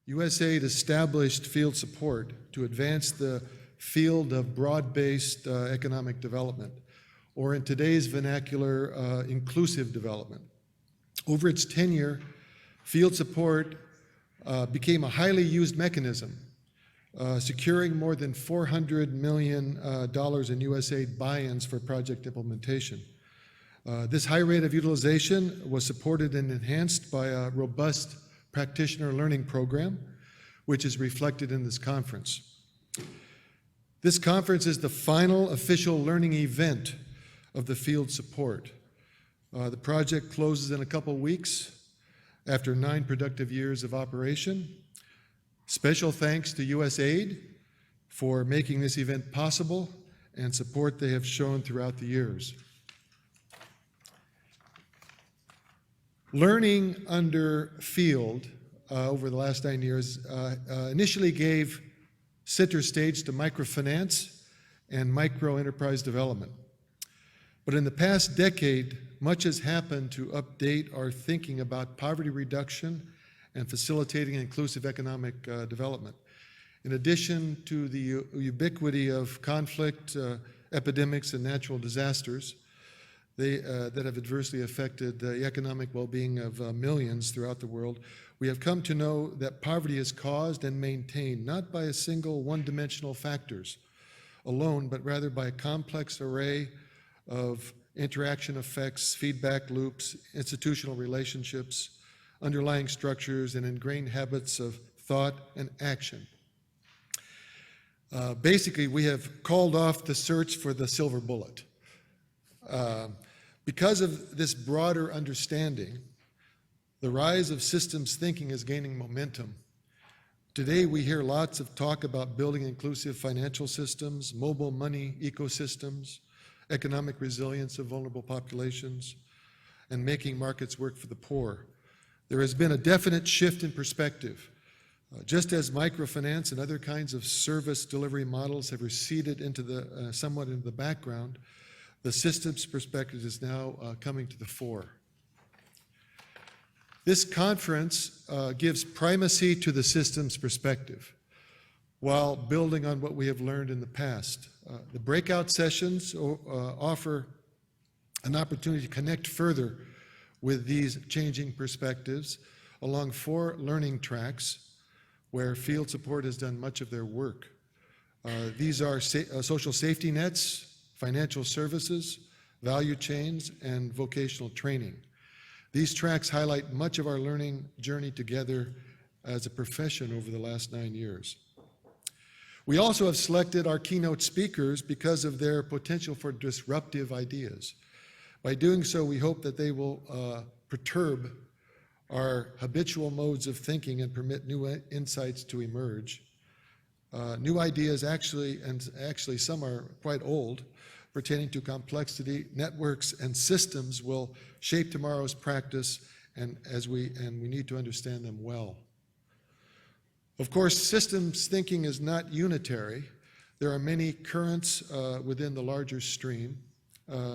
USAID established field support to advance the field of broad-based economic development, or in today's vernacular, inclusive development. Over its tenure, field support became a highly used mechanism, securing more than $400 million in USAID buy-ins for project implementation. This high rate of utilization was supported and enhanced by a robust practitioner learning program, which is reflected in this conference. This conference is the final official learning event of the field support. The project closes in a couple weeks after 9 productive years of operation. Special thanks to USAID for making this event possible and support they have shown throughout the years. Learning under field over the last 9 years initially gave center stage to microfinance and micro-enterprise development. But in the past decade, much has happened to update our thinking about poverty reduction and facilitating inclusive economic development. In addition to the ubiquity of conflict, epidemics, and natural disasters that have adversely affected the economic well-being of millions throughout the world, we have come to know that poverty is caused and maintained not by a single one-dimensional factors alone, but rather by a complex array of interaction effects, feedback loops, institutional relationships, underlying structures, and ingrained habits of thought and action. Basically, we have called off the search for the silver bullet. Because of this broader understanding, the rise of systems thinking is gaining momentum. Today, we hear lots of talk about building inclusive financial systems, mobile money ecosystems, economic resilience of vulnerable populations, and making markets work for the poor. There has been a definite shift in perspective. Just as microfinance and other kinds of service delivery models have receded into somewhat into the background, the systems perspective is now coming to the fore. This conference gives primacy to the systems perspective while building on what we have learned in the past. The breakout sessions offer an opportunity to connect further with these changing perspectives along 4 learning tracks where field support has done much of their work. These are social safety nets, financial services, value chains, and vocational training. These tracks highlight much of our learning journey together as a profession over the last 9 years. We also have selected our keynote speakers because of their potential for disruptive ideas. By doing so, we hope that they will perturb our habitual modes of thinking and permit new insights to emerge. New ideas actually some are quite old, pertaining to complexity, networks, and systems will shape tomorrow's practice, and we need to understand them well. Of course, systems thinking is not unitary. There are many currents within the larger stream.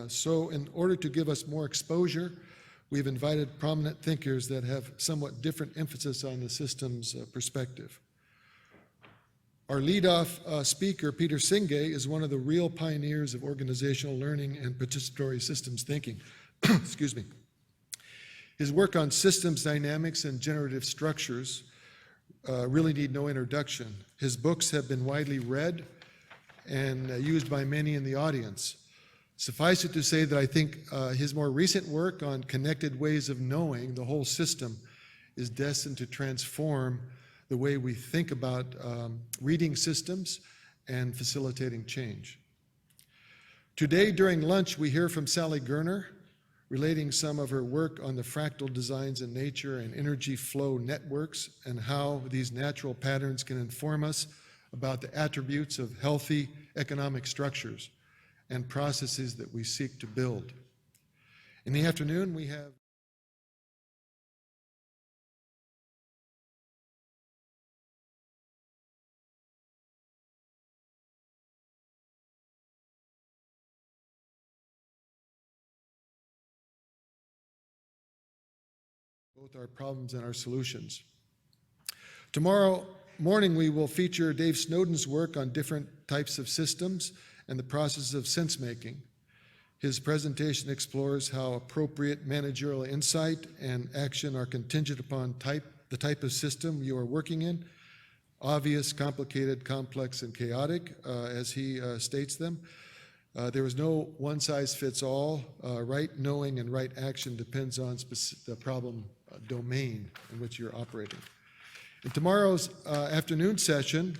So in order to give us more exposure, we've invited prominent thinkers that have somewhat different emphasis on the systems perspective. Our lead-off speaker, Peter Senge, is one of the real pioneers of organizational learning and participatory systems thinking. Excuse me. His work on systems dynamics and generative structures really need no introduction. His books have been widely read and used by many in the audience. Suffice it to say that I think his more recent work on connected ways of knowing the whole system is destined to transform the way we think about reading systems and facilitating change. Today, during lunch, we hear from Sally Gerner, relating some of her work on the fractal designs in nature and energy flow networks and how these natural patterns can inform us about the attributes of healthy economic structures and processes that we seek to build. In the afternoon, we have both our problems and our solutions. Tomorrow morning, we will feature Dave Snowden's work on different types of systems and the process of sense-making. His presentation explores how appropriate managerial insight and action are contingent upon the type of system you are working in, obvious, complicated, complex, and chaotic, as he states them. There is no one-size-fits-all. Right knowing and right action depends on the problem domain in which you're operating. In tomorrow's afternoon session,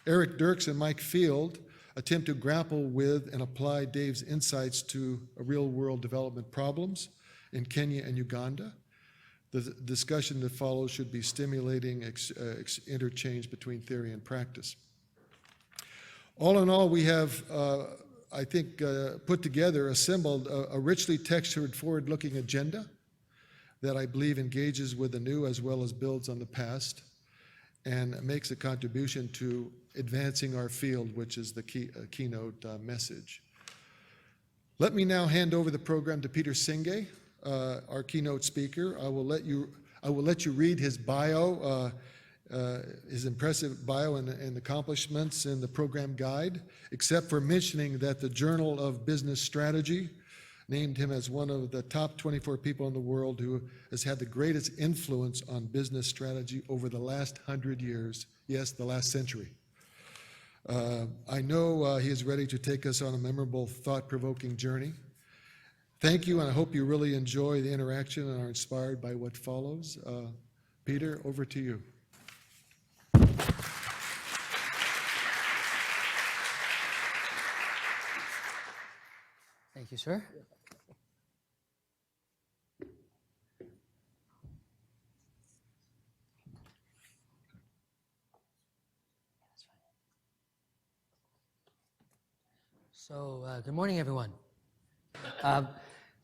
Eric Dirks and Mike Field attempt to grapple with and apply Dave's insights to real-world development problems in Kenya and Uganda. The discussion that follows should be stimulating interchange between theory and practice. All in all, we have, I think, put together, assembled a richly textured, forward-looking agenda that I believe engages with the new as well as builds on the past and makes a contribution to advancing our field, which is the keynote message. Let me now hand over the program to Peter Senge, our keynote speaker. I will let you read his bio, his impressive bio and accomplishments in the program guide, except for mentioning that the Journal of Business Strategy named him as one of the top 24 people in the world who has had the greatest influence on business strategy over the last 100 years, yes, the last century. I know he is ready to take us on a memorable, thought-provoking journey. Thank you, and I hope you really enjoy the interaction and are inspired by what follows. Peter, over to you. Thank you, sir. So, good morning, everyone. I've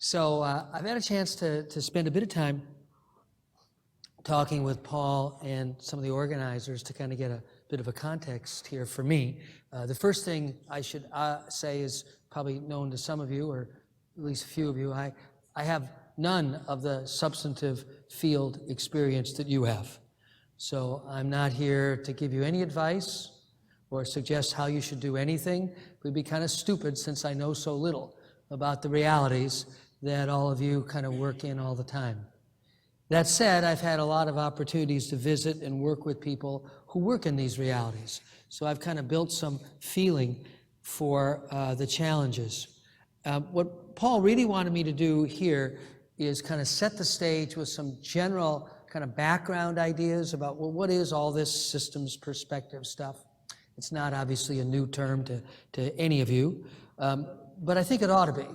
had a chance to spend a bit of time talking with Paul and some of the organizers to kind of get a bit of a context here for me. The first thing I should say is probably known to some of you, or at least a few of you. I have none of the substantive field experience that you have. So I'm not here to give you any advice or suggest how you should do anything. It would be kind of stupid since I know so little about the realities that all of you kind of work in all the time. That said, I've had a lot of opportunities to visit and work with people who work in these realities. So I've kind of built some feeling for the challenges. What Paul really wanted me to do here is kind of set the stage with some general kind of background ideas about, well, what is all this systems perspective stuff? It's not obviously a new term to any of you, but I think it ought to be.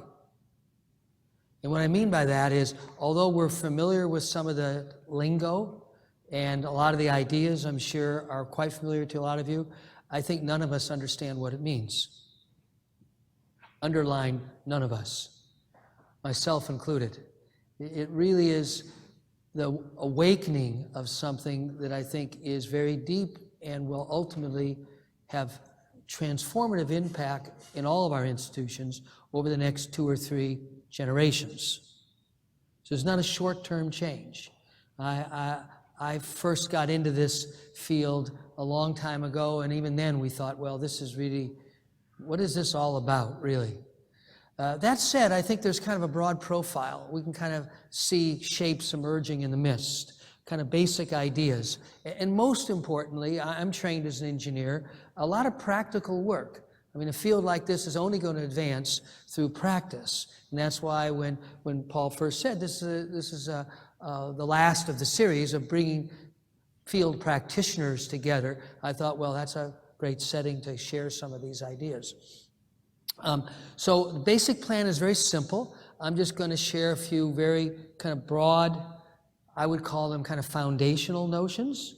And what I mean by that is, although we're familiar with some of the lingo and a lot of the ideas, I'm sure, are quite familiar to a lot of you, I think none of us understand what it means. Underline, none of us, myself included. It really is the awakening of something that I think is very deep and will ultimately have transformative impact in all of our institutions over the next 2 or 3 generations. So it's not a short-term change. I first got into this field a long time ago, and even then we thought, well, this is really, what is this all about, really? That said, I think there's kind of a broad profile. We can kind of see shapes emerging in the mist, kind of basic ideas. And most importantly, I'm trained as an engineer, a lot of practical work. I mean, a field like this is only going to advance through practice. And that's why when Paul first said this is the last of the series of bringing field practitioners together, I thought, well, that's a great setting to share some of these ideas. So the basic plan is very simple. I'm just going to share a few very kind of broad, I would call them kind of foundational notions,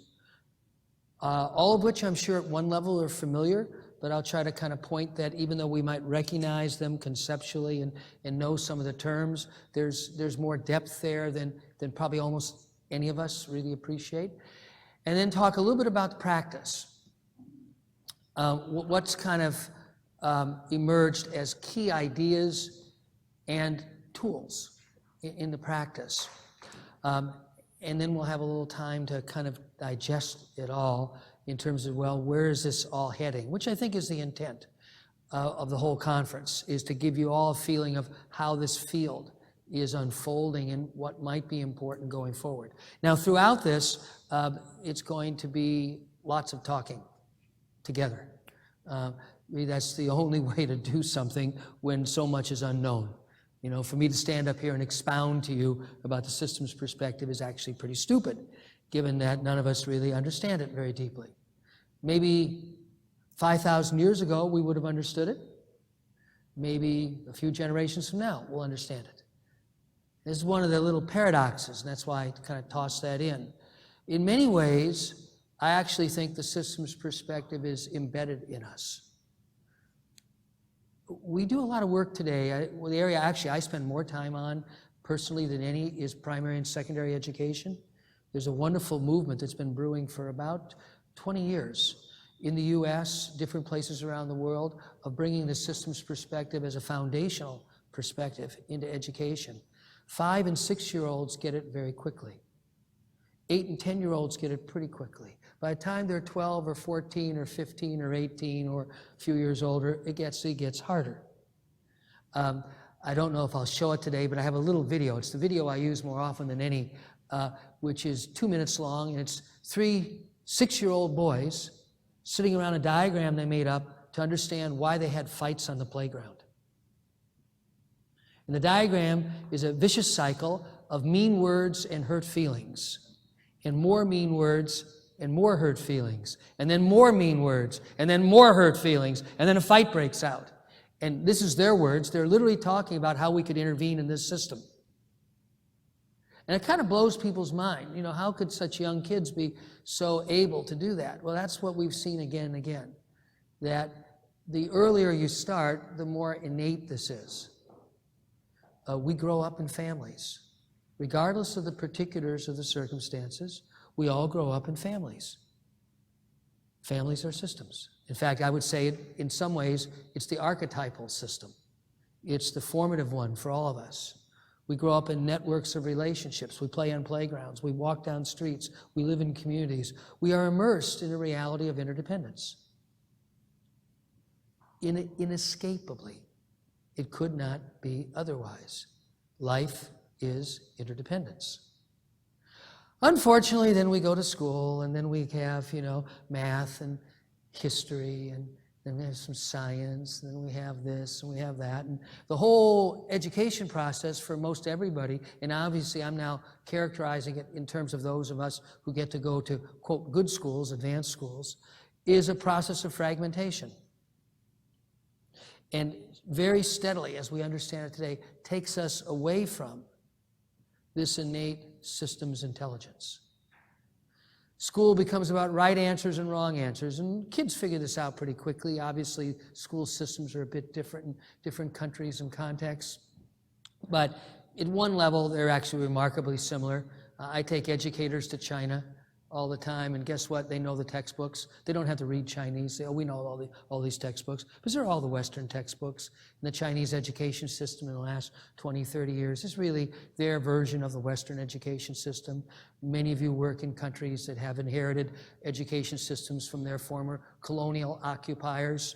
all of which I'm sure at one level are familiar, but I'll try to kind of point that even though we might recognize them conceptually and know some of the terms, there's more depth there than probably almost any of us really appreciate. And then talk a little bit about the practice. What's kind of emerged as key ideas and tools in the practice. and then we'll have a little time to kind of digest it all in terms of, well, where is this all heading? Which I think is the intent of the whole conference, is to give you all a feeling of how this field is unfolding and what might be important going forward. Now, throughout this, it's going to be lots of talking together. That's the only way to do something when so much is unknown. You know, for me to stand up here and expound to you about the systems perspective is actually pretty stupid, given that none of us really understand it very deeply. Maybe 5,000 years ago, we would have understood it. Maybe a few generations from now, we'll understand it. This is one of the little paradoxes, and that's why I kind of tossed that in. In many ways, I actually think the systems perspective is embedded in us. We do a lot of work today. The area actually I spend more time on personally than any is primary and secondary education. There's a wonderful movement that's been brewing for about 20 years in the US, different places around the world, of bringing the systems perspective as a foundational perspective into education. 5- and 6-year-olds get it very quickly. 8- and 10-year-olds get it pretty quickly. By the time they're 12 or 14 or 15 or 18 or a few years older, it gets harder. I don't know if I'll show it today, but I have a little video. It's the video I use more often than any, which is 2 minutes long, and it's 3 6-year-old boys sitting around a diagram they made up to understand why they had fights on the playground. And the diagram is a vicious cycle of mean words and hurt feelings, and more mean words and more hurt feelings, and then more mean words, and then more hurt feelings, and then a fight breaks out. And this is their words. They're literally talking about how we could intervene in this system. And it kind of blows people's mind. You know, how could such young kids be so able to do that? Well, that's what we've seen again and again, that the earlier you start, the more innate this is. We grow up in families. Regardless of the particulars of the circumstances, we all grow up in families. Families are systems. In fact, I would say in some ways, it's the archetypal system. It's the formative one for all of us. We grow up in networks of relationships. We play on playgrounds. We walk down streets. We live in communities. We are immersed in a reality of interdependence. Inescapably, it could not be otherwise. Life is interdependence. Unfortunately, then we go to school, and then we have, math and history, and then we have some science, and then we have this, and we have that. And the whole education process for most everybody, and obviously I'm now characterizing it in terms of those of us who get to go to, quote, good schools, advanced schools, is a process of fragmentation. And very steadily, as we understand it today, takes us away from this innate systems intelligence. School becomes about right answers and wrong answers, and kids figure this out pretty quickly. Obviously, school systems are a bit different in different countries and contexts, but at one level, they're actually remarkably similar. I take educators to China all the time, and guess what? They know the textbooks. They don't have to read Chinese. We know all these textbooks, because they're all the Western textbooks. And the Chinese education system in the last 20, 30 years is really their version of the Western education system. Many of you work in countries that have inherited education systems from their former colonial occupiers,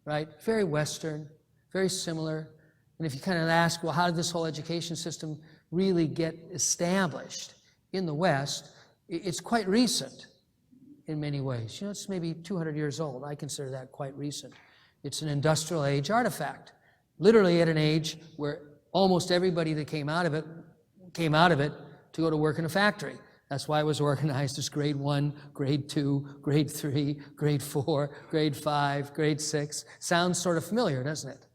right? Very Western, very similar. And if you kind of ask, well, how did this whole education system really get established in the West? It's quite recent in many ways. It's maybe 200 years old. I consider that quite recent. It's an industrial age artifact, literally at an age where almost everybody that came out of it to go to work in a factory. That's why it was organized as grade 1, grade 2, grade 3, grade 4, grade 5, grade 6. Sounds sort of familiar, doesn't it?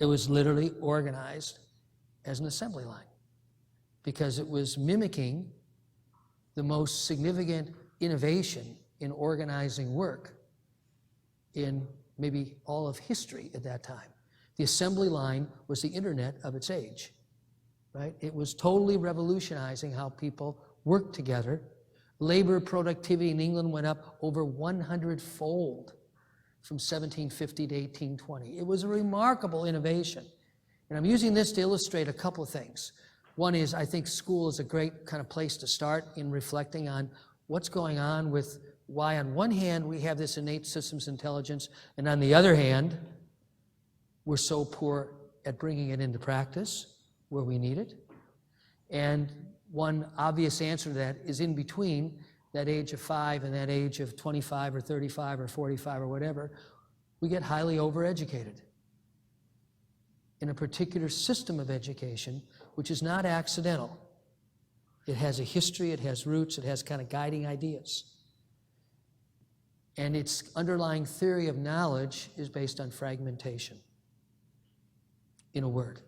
It was literally organized as an assembly line because it was mimicking the most significant innovation in organizing work in maybe all of history at that time. The assembly line was the internet of its age, right? It was totally revolutionizing how people worked together. Labor productivity in England went up over 100-fold from 1750 to 1820. It was a remarkable innovation. And I'm using this to illustrate a couple of things. One is, I think school is a great kind of place to start in reflecting on what's going on with why on one hand we have this innate systems intelligence, and on the other hand, we're so poor at bringing it into practice where we need it. And one obvious answer to that is in between that age of 5 and that age of 25 or 35 or 45 or whatever, we get highly overeducated in a particular system of education, which is not accidental. It has a history, it has roots, it has kind of guiding ideas. And its underlying theory of knowledge is based on fragmentation, in a word.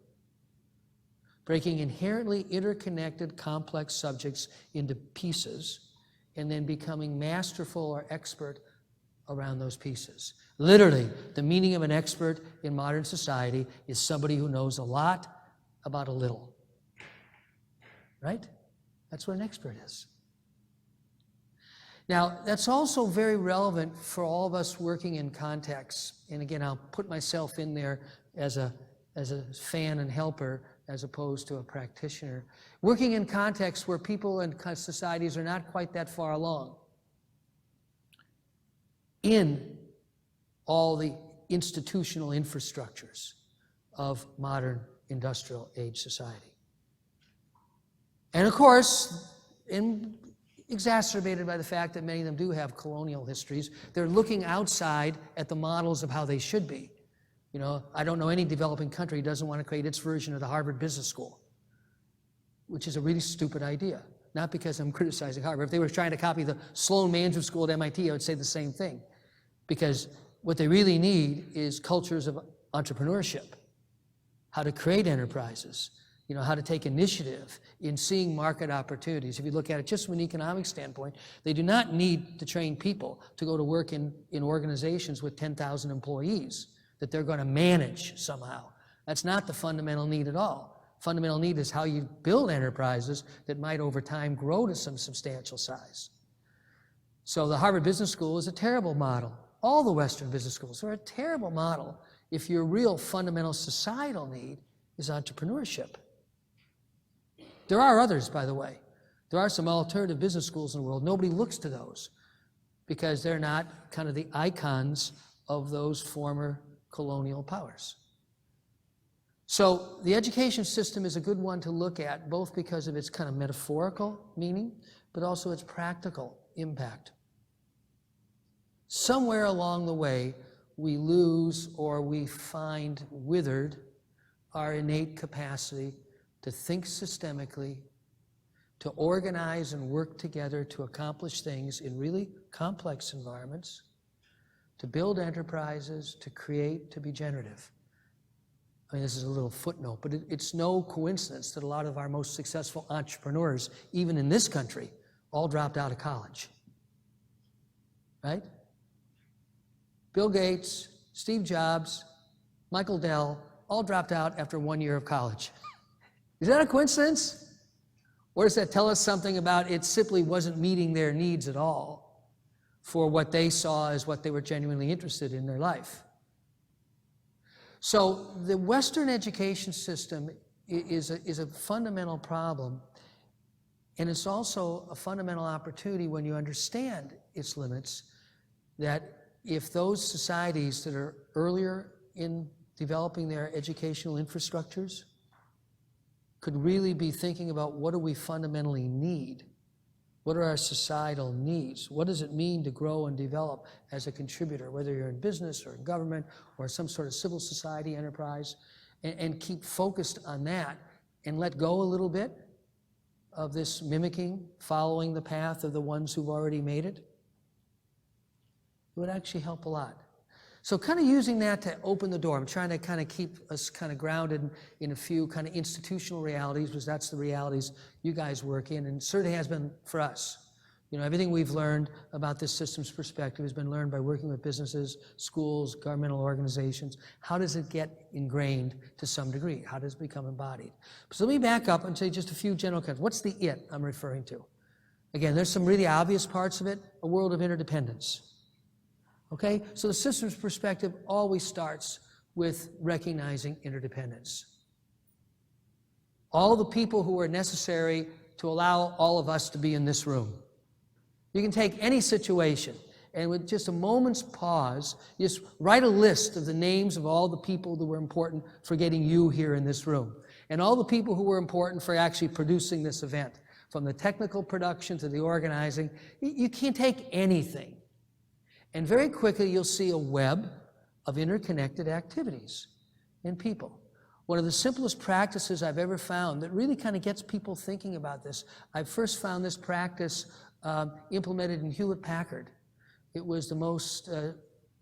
Breaking inherently interconnected, complex subjects into pieces and then becoming masterful or expert around those pieces. Literally, the meaning of an expert in modern society is somebody who knows a lot about a little. Right? That's what an expert is. Now, that's also very relevant for all of us working in contexts. And again, I'll put myself in there as a fan and helper as opposed to a practitioner. Working in contexts where people and societies are not quite that far along in all the institutional infrastructures of modern industrial age society. And of course, exacerbated by the fact that many of them do have colonial histories, they're looking outside at the models of how they should be. You know, I don't know any developing country who doesn't want to create its version of the Harvard Business School, which is a really stupid idea. Not because I'm criticizing Harvard. If they were trying to copy the Sloan Management School at MIT, I would say the same thing. Because what they really need is cultures of entrepreneurship, how to create enterprises, you know, how to take initiative in seeing market opportunities. If you look at it just from an economic standpoint, they do not need to train people to go to work in organizations with 10,000 employees that they're going to manage somehow. That's not the fundamental need at all. Fundamental need is how you build enterprises that might over time grow to some substantial size. So the Harvard Business School is a terrible model. All the Western business schools are a terrible model if your real fundamental societal need is entrepreneurship. There are others, by the way. There are some alternative business schools in the world. Nobody looks to those because they're not kind of the icons of those former colonial powers. So the education system is a good one to look at, both because of its kind of metaphorical meaning, but also its practical impact. Somewhere along the way, we lose or we find withered our innate capacity to think systemically, to organize and work together to accomplish things in really complex environments, to build enterprises, to create, to be generative. I mean, this is a little footnote, but it's no coincidence that a lot of our most successful entrepreneurs, even in this country, all dropped out of college. Right? Bill Gates, Steve Jobs, Michael Dell, all dropped out after 1 year of college. Is that a coincidence? Or does that tell us something about it simply wasn't meeting their needs at all for what they saw as what they were genuinely interested in their life? So the Western education system is a fundamental problem, and it's also a fundamental opportunity when you understand its limits, that if those societies that are earlier in developing their educational infrastructures could really be thinking about what do we fundamentally need? What are our societal needs? What does it mean to grow and develop as a contributor, whether you're in business or in government or some sort of civil society enterprise, and keep focused on that and let go a little bit of this mimicking, following the path of the ones who've already made it? It would actually help a lot. So kind of using that to open the door. I'm trying to kind of keep us kind of grounded in a few kind of institutional realities, because that's the realities you guys work in, and certainly has been for us. You know, everything we've learned about this system's perspective has been learned by working with businesses, schools, governmental organizations. How does it get ingrained to some degree? How does it become embodied? So let me back up and say just a few general concepts. What's the it I'm referring to? Again, there's some really obvious parts of it. A world of interdependence. Okay, so the systems perspective always starts with recognizing interdependence. all the people who were necessary to allow all of us to be in this room. You can take any situation, and with just a moment's pause, just write a list of the names of all the people that were important for getting you here in this room, and all the people who were important for actually producing this event, from the technical production to the organizing. You can't take anything. And very quickly, you'll see a web of interconnected activities and people. One of the simplest practices I've ever found that really kind of gets people thinking about this, I first found this practice implemented in Hewlett-Packard. It was the most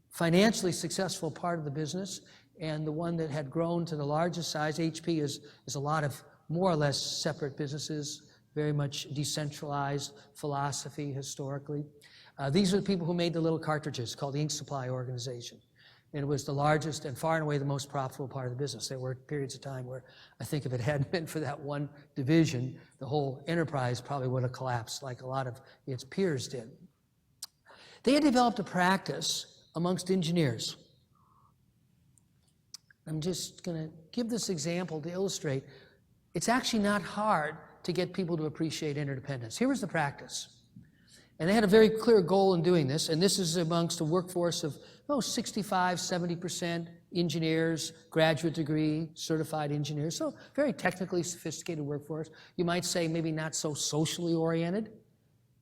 financially successful part of the business, and the one that had grown to the largest size. HP is a lot of more or less separate businesses, very much decentralized philosophy historically. These are the people who made the little cartridges called the Ink Supply Organization. And it was the largest and far and away the most profitable part of the business. There were periods of time where I think if it hadn't been for that one division, the whole enterprise probably would have collapsed like a lot of its peers did. They had developed a practice amongst engineers. I'm just going to give this example to illustrate. It's actually not hard to get people to appreciate interdependence. Here was the practice. And they had a very clear goal in doing this, and this is amongst a workforce of 65, 70% engineers, graduate degree, certified engineers, so very technically sophisticated workforce. You might say maybe not so socially oriented,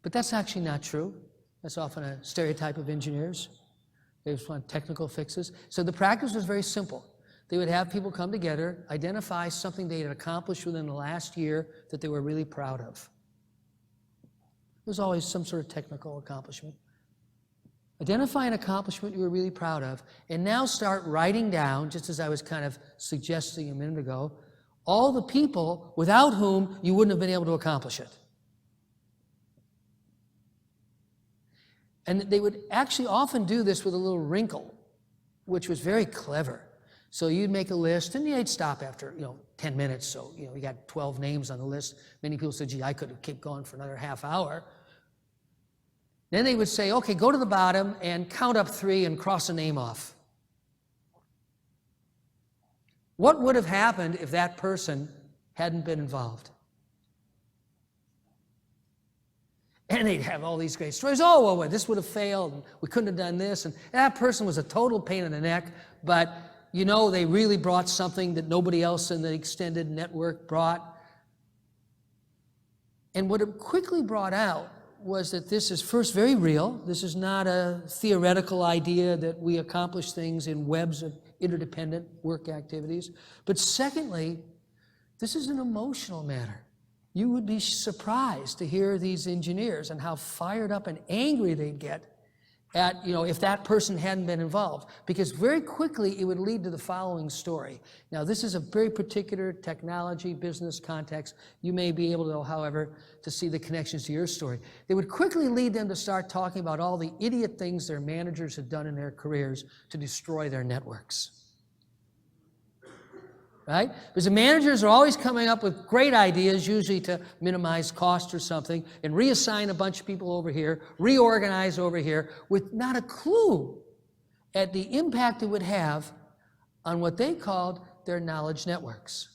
but that's actually not true. That's often a stereotype of engineers. They just want technical fixes. So the practice was very simple. They would have people come together, identify something they had accomplished within the last year that they were really proud of. There's always some sort of technical accomplishment. Identify an accomplishment you were really proud of, and now start writing down, just as I was kind of suggesting a minute ago, all the people without whom you wouldn't have been able to accomplish it. And they would actually often do this with a little wrinkle, which was very clever. So you'd make a list, and you'd stop after 10 minutes. So you got 12 names on the list. Many people said, "Gee, I could have kept going for another half hour." Then they would say, "Okay, go to the bottom and count up 3 and cross a name off." What would have happened if that person hadn't been involved? And they'd have all these great stories. "Oh, well, this would have failed, and we couldn't have done this, and that person was a total pain in the neck, but they really brought something that nobody else in the extended network brought." And what it quickly brought out was that this is first very real. This is not a theoretical idea that we accomplish things in webs of interdependent work activities. But secondly, this is an emotional matter. You would be surprised to hear these engineers and how fired up and angry they'd get at, if that person hadn't been involved. Because very quickly it would lead to the following story. Now, this is a very particular technology, business context. You may be able to, however, to see the connections to your story. They would quickly lead them to start talking about all the idiot things their managers had done in their careers to destroy their networks. Right? Because the managers are always coming up with great ideas, usually to minimize cost or something, and reassign a bunch of people over here, reorganize over here, with not a clue at the impact it would have on what they called their knowledge networks.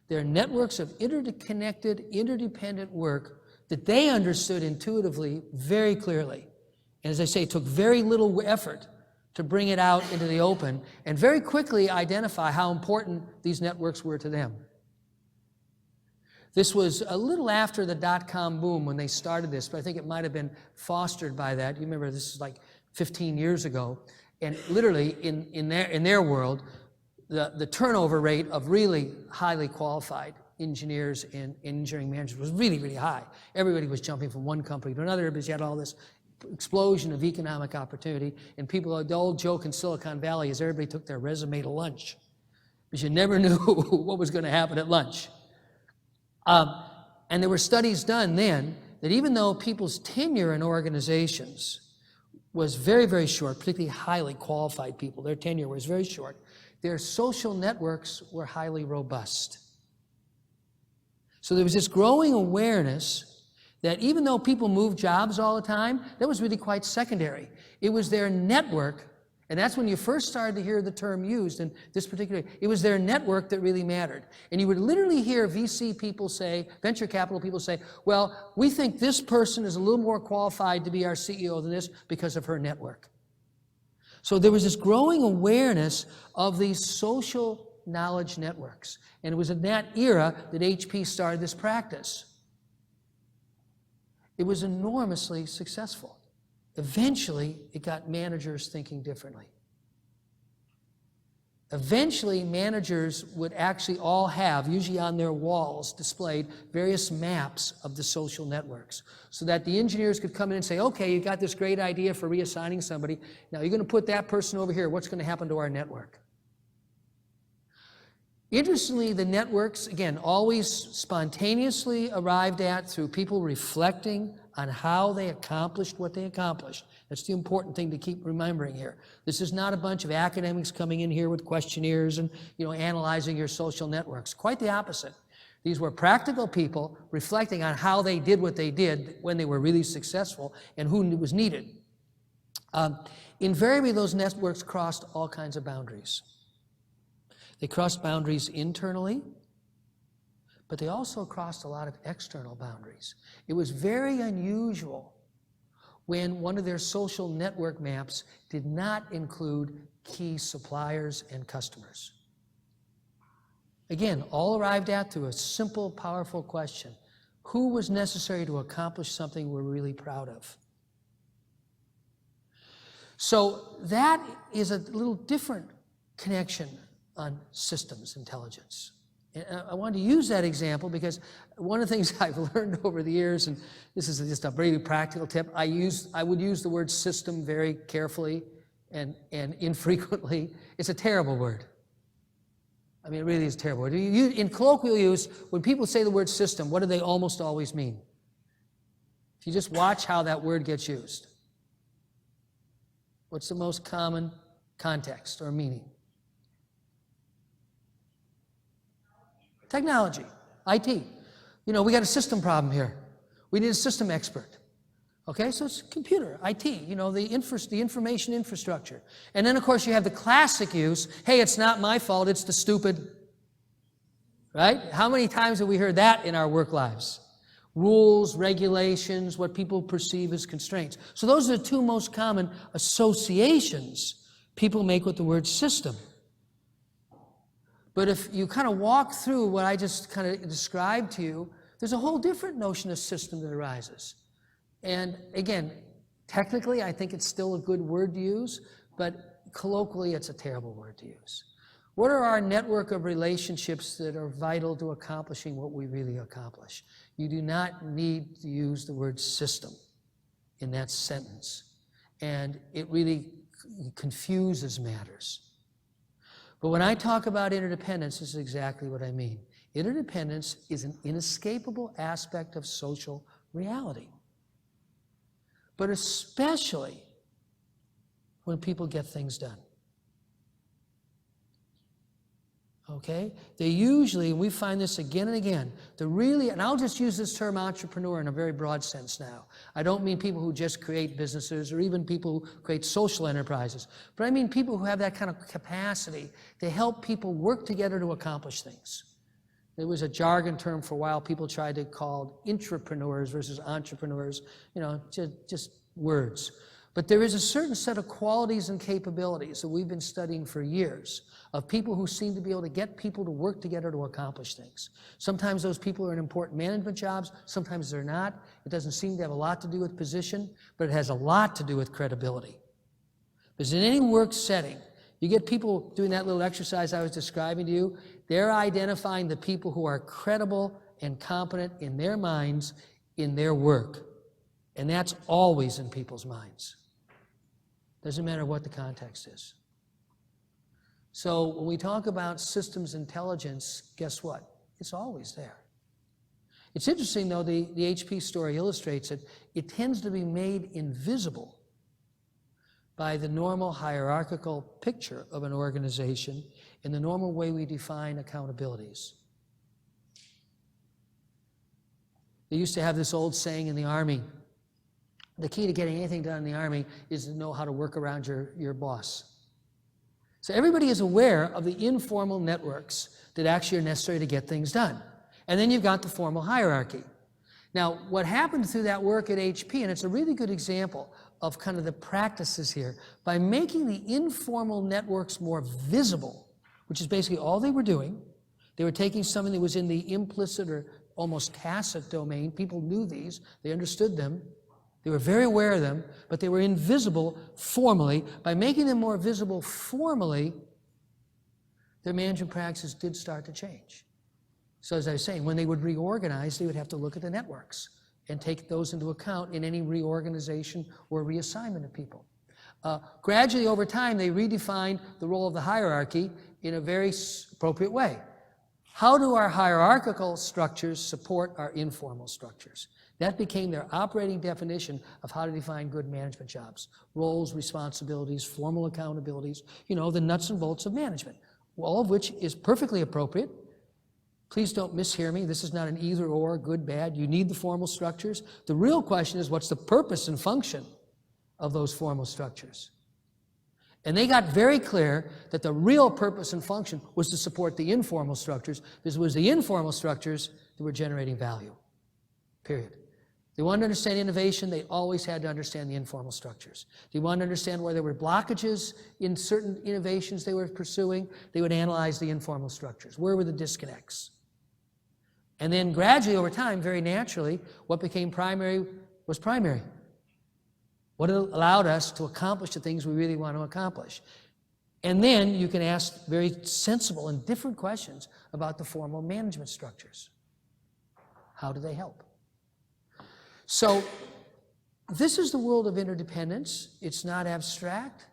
Their networks of interconnected, interdependent work that they understood intuitively very clearly. And as I say, it took very little effort to bring it out into the open and very quickly identify how important these networks were to them. This was a little after the dot-com boom when they started this, but I think it might have been fostered by that. You remember this is like 15 years ago, and literally in their world, the turnover rate of really highly qualified engineers and engineering managers was really, really high. Everybody was jumping from one company to another because you had all this explosion of economic opportunity, and people, the old joke in Silicon Valley is everybody took their resume to lunch because you never knew what was going to happen at lunch. And there were studies done then that even though people's tenure in organizations was very, very short, particularly highly qualified people, their tenure was very short, their social networks were highly robust. So there was this growing awareness that even though people moved jobs all the time, that was really quite secondary. It was their network And that's when you first started to hear the term used in this particular, it was their network that really mattered. And you would literally hear VC people say, venture capital people say, well, we think this person is a little more qualified to be our CEO than this because of her network. So there was this growing awareness of these social knowledge networks. And it was in that era that HP started this practice. It was enormously successful. Eventually, it got managers thinking differently. Eventually, managers would actually all have, usually on their walls, displayed various maps of the social networks so that the engineers could come in and say, okay, you got this great idea for reassigning somebody. Now, you're going to put that person over here. What's going to happen to our network? Interestingly, the networks, again, always spontaneously arrived at through people reflecting on how they accomplished what they accomplished. That's the important thing to keep remembering here. This is not a bunch of academics coming in here with questionnaires and analyzing your social networks. Quite the opposite. These were practical people reflecting on how they did what they did when they were really successful and who was needed. Invariably, those networks crossed all kinds of boundaries. They crossed boundaries internally, but they also crossed a lot of external boundaries. It was very unusual when one of their social network maps did not include key suppliers and customers. Again, all arrived at through a simple, powerful question. Who was necessary to accomplish something we're really proud of? So that is a little different connection on systems intelligence. And I wanted to use that example because one of the things I've learned over the years, and this is just a very practical tip, I would use the word system very carefully and infrequently. It's a terrible word. I mean, it really is a terrible word. In colloquial use, when people say the word system, what do they almost always mean? If you just watch how that word gets used. What's the most common context or meaning? Technology, IT. We got a system problem here. We need a system expert. Okay, so it's computer, IT, the information infrastructure. And then, of course, you have the classic use, hey, it's not my fault, it's the stupid. Right? How many times have we heard that in our work lives? Rules, regulations, what people perceive as constraints. So those are the two most common associations people make with the word system. But if you kind of walk through what I just kind of described to you, there's a whole different notion of system that arises. And again, technically, I think it's still a good word to use, but colloquially, it's a terrible word to use. What are our network of relationships that are vital to accomplishing what we really accomplish? You do not need to use the word system in that sentence. And it really confuses matters. But when I talk about interdependence, this is exactly what I mean. Interdependence is an inescapable aspect of social reality. But especially when people get things done. Okay? They usually, and we find this again and again, and I'll just use this term entrepreneur in a very broad sense now. I don't mean people who just create businesses or even people who create social enterprises, but I mean people who have that kind of capacity to help people work together to accomplish things. There was a jargon term for a while people tried to call intrapreneurs versus entrepreneurs, just words. But there is a certain set of qualities and capabilities that we've been studying for years of people who seem to be able to get people to work together to accomplish things. Sometimes those people are in important management jobs, sometimes they're not. It doesn't seem to have a lot to do with position, but it has a lot to do with credibility. Because in any work setting, you get people doing that little exercise I was describing to you, they're identifying the people who are credible and competent in their minds, in their work. And that's always in people's minds. Doesn't matter what the context is. So when we talk about systems intelligence, guess what? It's always there. It's interesting, though, the HP story illustrates it. It tends to be made invisible by the normal hierarchical picture of an organization in the normal way we define accountabilities. They used to have this old saying in the Army, the key to getting anything done in the Army is to know how to work around your boss. So everybody is aware of the informal networks that actually are necessary to get things done. And then you've got the formal hierarchy. Now, what happened through that work at HP, and it's a really good example of kind of the practices here, by making the informal networks more visible, which is basically all they were doing. They were taking something that was in the implicit or almost tacit domain. People knew these, they understood them, they were very aware of them, but they were invisible formally. By making them more visible formally, their management practices did start to change. So as I was saying, when they would reorganize, they would have to look at the networks and take those into account in any reorganization or reassignment of people. Gradually, over time, they redefined the role of the hierarchy in a very appropriate way. How do our hierarchical structures support our informal structures? That became their operating definition of how to define good management jobs. Roles, responsibilities, formal accountabilities, you know, the nuts and bolts of management, all of which is perfectly appropriate. Please don't mishear me. This is not an either or, good, bad. You need the formal structures. The real question is, what's the purpose and function of those formal structures? And they got very clear that the real purpose and function was to support the informal structures, because it was the informal structures that were generating value, period. They wanted to understand innovation, they always had to understand the informal structures. They wanted to understand where there were blockages in certain innovations they were pursuing, they would analyze the informal structures. Where were the disconnects? And then gradually, over time, very naturally, what became primary was primary. What allowed us to accomplish the things we really want to accomplish. And then you can ask very sensible and different questions about the formal management structures. How do they help? So this is the world of interdependence. It's not abstract,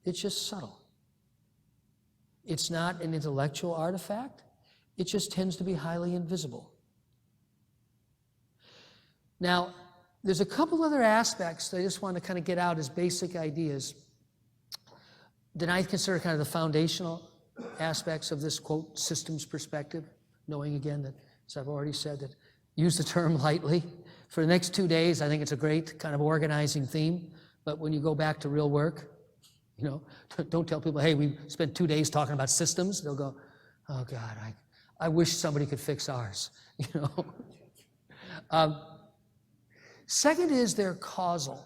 it's just subtle. It's not an intellectual artifact, it just tends to be highly invisible. Now, there's a couple other aspects that I just want to kind of get out as basic ideas that I consider kind of the foundational aspects of this, quote, systems perspective, knowing again that, as I've already said, that use the term lightly. For the next 2 days, I think it's a great kind of organizing theme, but when you go back to real work, you know, don't tell people, hey, we spent 2 days talking about systems. They'll go, oh God, I wish somebody could fix ours, you know. Second is they're causal.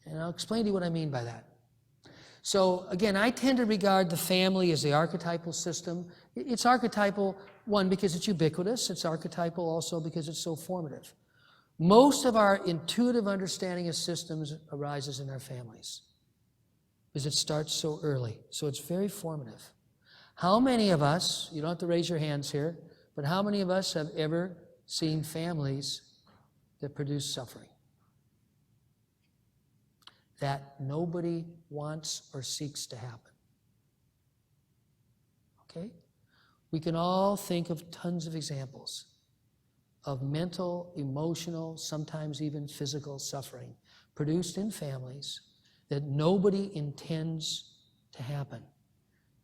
And I'll explain to you what I mean by that. So again, I tend to regard the family as the archetypal system. It's archetypal, one, because it's ubiquitous. It's archetypal also because it's so formative. Most of our intuitive understanding of systems arises in our families because it starts so early. So it's very formative. How many of us, you don't have to raise your hands here, but how many of us have ever seen families that produce suffering that nobody wants or seeks to happen? Okay? We can all think of tons of examples of mental, emotional, sometimes even physical suffering produced in families that nobody intends to happen.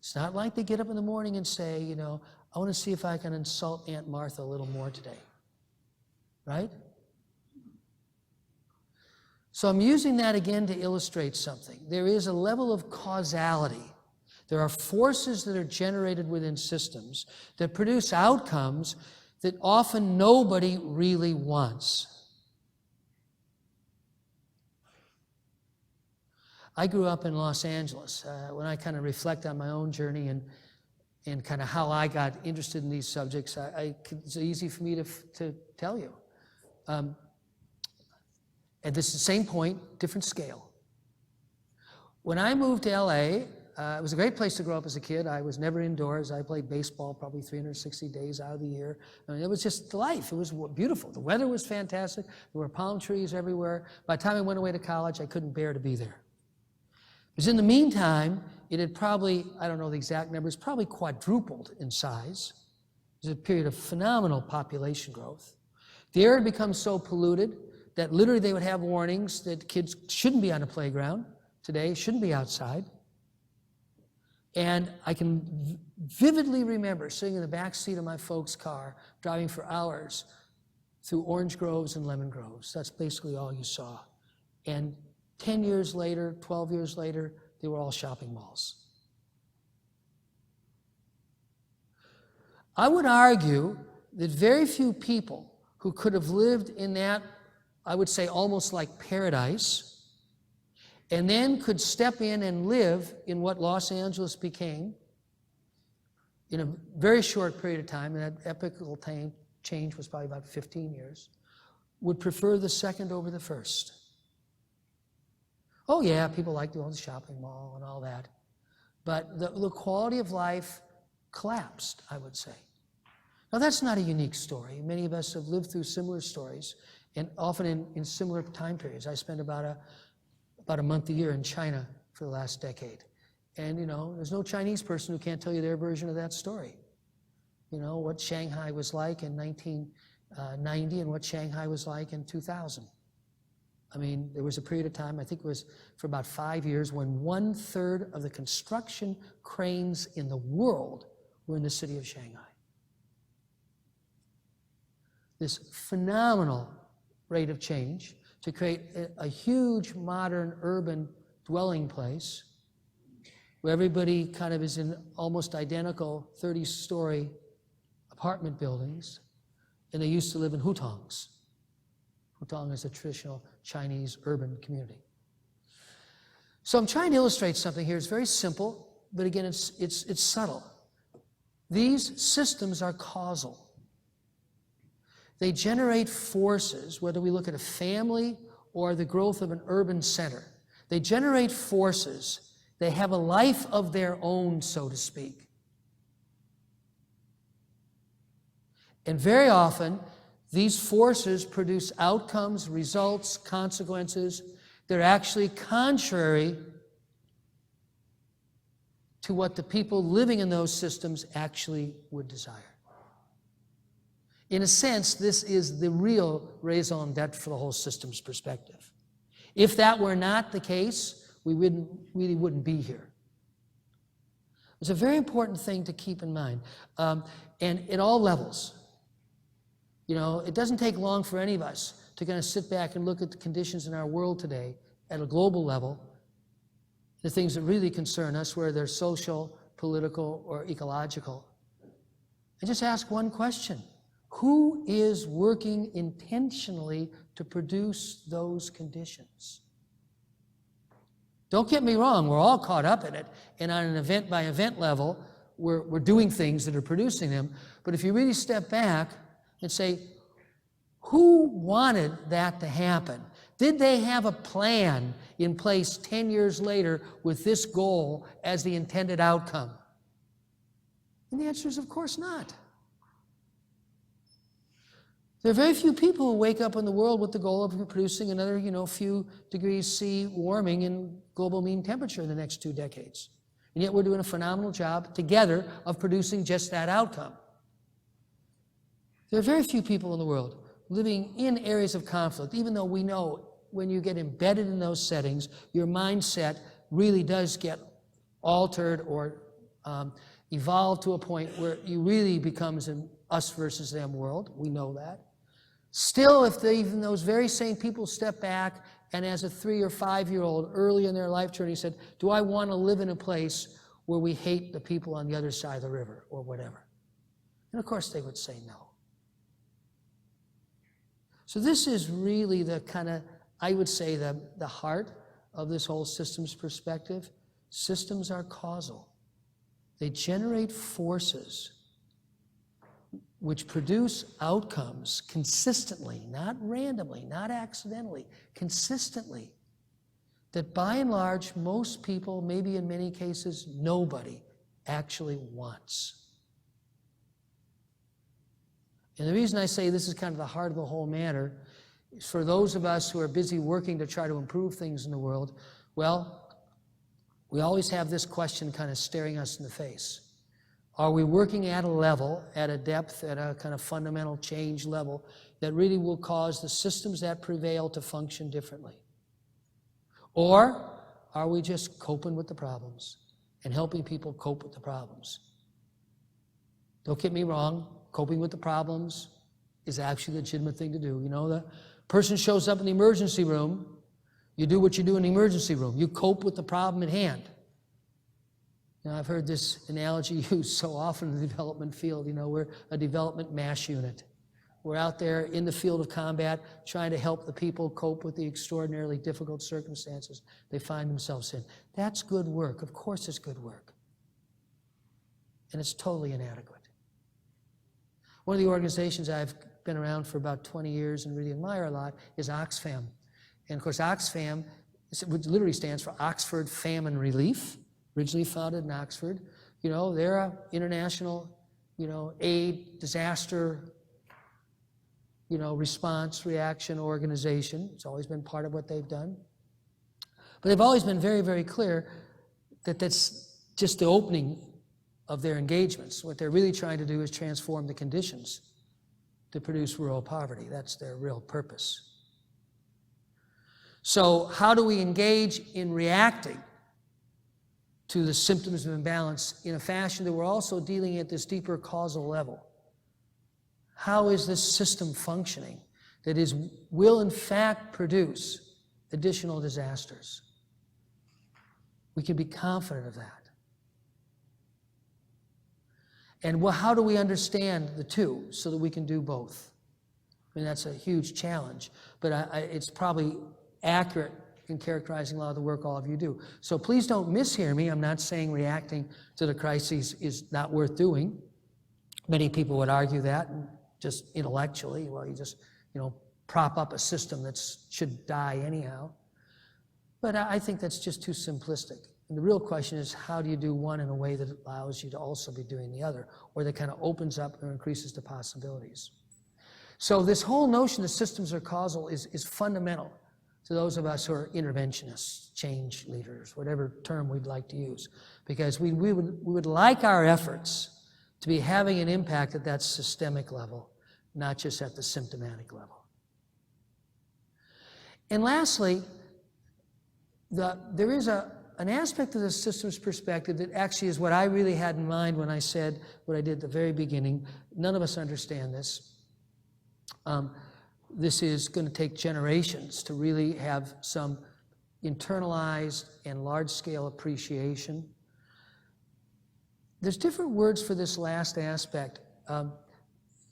It's not like they get up in the morning and say, you know, I want to see if I can insult Aunt Martha a little more today. Right? So I'm using that again to illustrate something. There is a level of causality. There are forces that are generated within systems that produce outcomes that often nobody really wants. I grew up in Los Angeles. When I kind of reflect on my own journey and kind of how I got interested in these subjects, it's easy for me to tell you. At this same point, different scale. When I moved to LA, it was a great place to grow up as a kid. I was never indoors. I played baseball probably 360 days out of the year. I mean, it was just life. It was beautiful. The weather was fantastic. There were palm trees everywhere. By the time I went away to college, I couldn't bear to be there. Because in the meantime, it had probably, I don't know the exact numbers, probably quadrupled in size. It was a period of phenomenal population growth. The air had become so polluted that literally they would have warnings that kids shouldn't be on a playground today, shouldn't be outside. And I can vividly remember sitting in the back seat of my folks' car, driving for hours through orange groves and lemon groves. That's basically all you saw. And 10 years later, 12 years later, they were all shopping malls. I would argue that very few people who could have lived in that, I would say almost like paradise, and then could step in and live in what Los Angeles became in a very short period of time, and that epochal change was probably about 15 years, would prefer the second over the first. Oh yeah, people like going to the shopping mall and all that, but the quality of life collapsed, I would say. Now that's not a unique story. Many of us have lived through similar stories, and often in similar time periods. I spent about a month a year in China for the last decade. And there's no Chinese person who can't tell you their version of that story. What Shanghai was like in 1990 and what Shanghai was like in 2000. I mean, there was a period of time, I think it was for about 5 years, when 1/3 of the construction cranes in the world were in the city of Shanghai. This phenomenal rate of change to create a huge modern urban dwelling place where everybody kind of is in almost identical 30-story apartment buildings, and they used to live in hutongs. Hutong is a traditional Chinese urban community. So I'm trying to illustrate something here. It's very simple, but again, it's subtle. These systems are causal. They generate forces, whether we look at a family or the growth of an urban center. They generate forces. They have a life of their own, so to speak. And very often, these forces produce outcomes, results, consequences that are actually contrary to what the people living in those systems actually would desire. In a sense, this is the real raison d'etre for the whole system's perspective. If that were not the case, we really wouldn't be here. It's a very important thing to keep in mind, and at all levels. It doesn't take long for any of us to kind of sit back and look at the conditions in our world today at a global level, the things that really concern us, whether they're social, political, or ecological, and just ask one question. Who is working intentionally to produce those conditions? Don't get me wrong, we're all caught up in it, and on an event-by-event level, we're doing things that are producing them. But if you really step back and say, who wanted that to happen? Did they have a plan in place 10 years later with this goal as the intended outcome? And the answer is, of course not. There are very few people who wake up in the world with the goal of producing another, few degrees C warming in global mean temperature in the next 2 decades. And yet we're doing a phenomenal job together of producing just that outcome. There are very few people in the world living in areas of conflict, even though we know when you get embedded in those settings, your mindset really does get altered or evolve to a point where you really becomes an us versus them world. We know that. Still, if even those very same people step back and as a 3 or 5-year-old early in their life journey said, do I want to live in a place where we hate the people on the other side of the river or whatever? And of course they would say no. So this is really the kind of, I would say, the heart of this whole systems perspective. Systems are causal. They generate forces which produce outcomes consistently, not randomly, not accidentally, consistently, that by and large, most people, maybe in many cases, nobody actually wants. And the reason I say this is kind of the heart of the whole matter is for those of us who are busy working to try to improve things in the world, well, we always have this question kind of staring us in the face. Are we working at a level, at a depth, at a kind of fundamental change level that really will cause the systems that prevail to function differently? Or are we just coping with the problems and helping people cope with the problems? Don't get me wrong, coping with the problems is actually a legitimate thing to do. The person shows up in the emergency room, You do what you do in the emergency room. You cope with the problem at hand. Now, I've heard this analogy used so often in the development field. We're a development MASH unit. We're out there in the field of combat trying to help the people cope with the extraordinarily difficult circumstances they find themselves in. That's good work. Of course it's good work. And it's totally inadequate. One of the organizations I've been around for about 20 years and really admire a lot is Oxfam. And of course, Oxfam, which literally stands for Oxford Famine Relief, originally founded in Oxford. They're an international, aid, disaster, response, reaction organization. It's always been part of what they've done. But they've always been very, very clear that that's just the opening of their engagements. What they're really trying to do is transform the conditions to produce rural poverty. That's their real purpose. So how do we engage in reacting to the symptoms of imbalance in a fashion that we're also dealing at this deeper causal level? How is this system functioning that will in fact produce additional disasters? We can be confident of that. And how do we understand the two so that we can do both? I mean, that's a huge challenge, but it's probably accurate in characterizing a lot of the work all of you do. So please don't mishear me. I'm not saying reacting to the crises is not worth doing. Many people would argue that, just intellectually. Well, you just, prop up a system that should die anyhow. But I think that's just too simplistic. And the real question is, how do you do one in a way that allows you to also be doing the other, or that kind of opens up or increases the possibilities? So this whole notion that systems are causal is fundamental to those of us who are interventionists, change leaders, whatever term we'd like to use, because we would like our efforts to be having an impact at that systemic level, not just at the symptomatic level. And lastly, there is an aspect of the systems perspective that actually is what I really had in mind when I said what I did at the very beginning. None of us understand this. This is going to take generations to really have some internalized and large-scale appreciation. There's different words for this last aspect.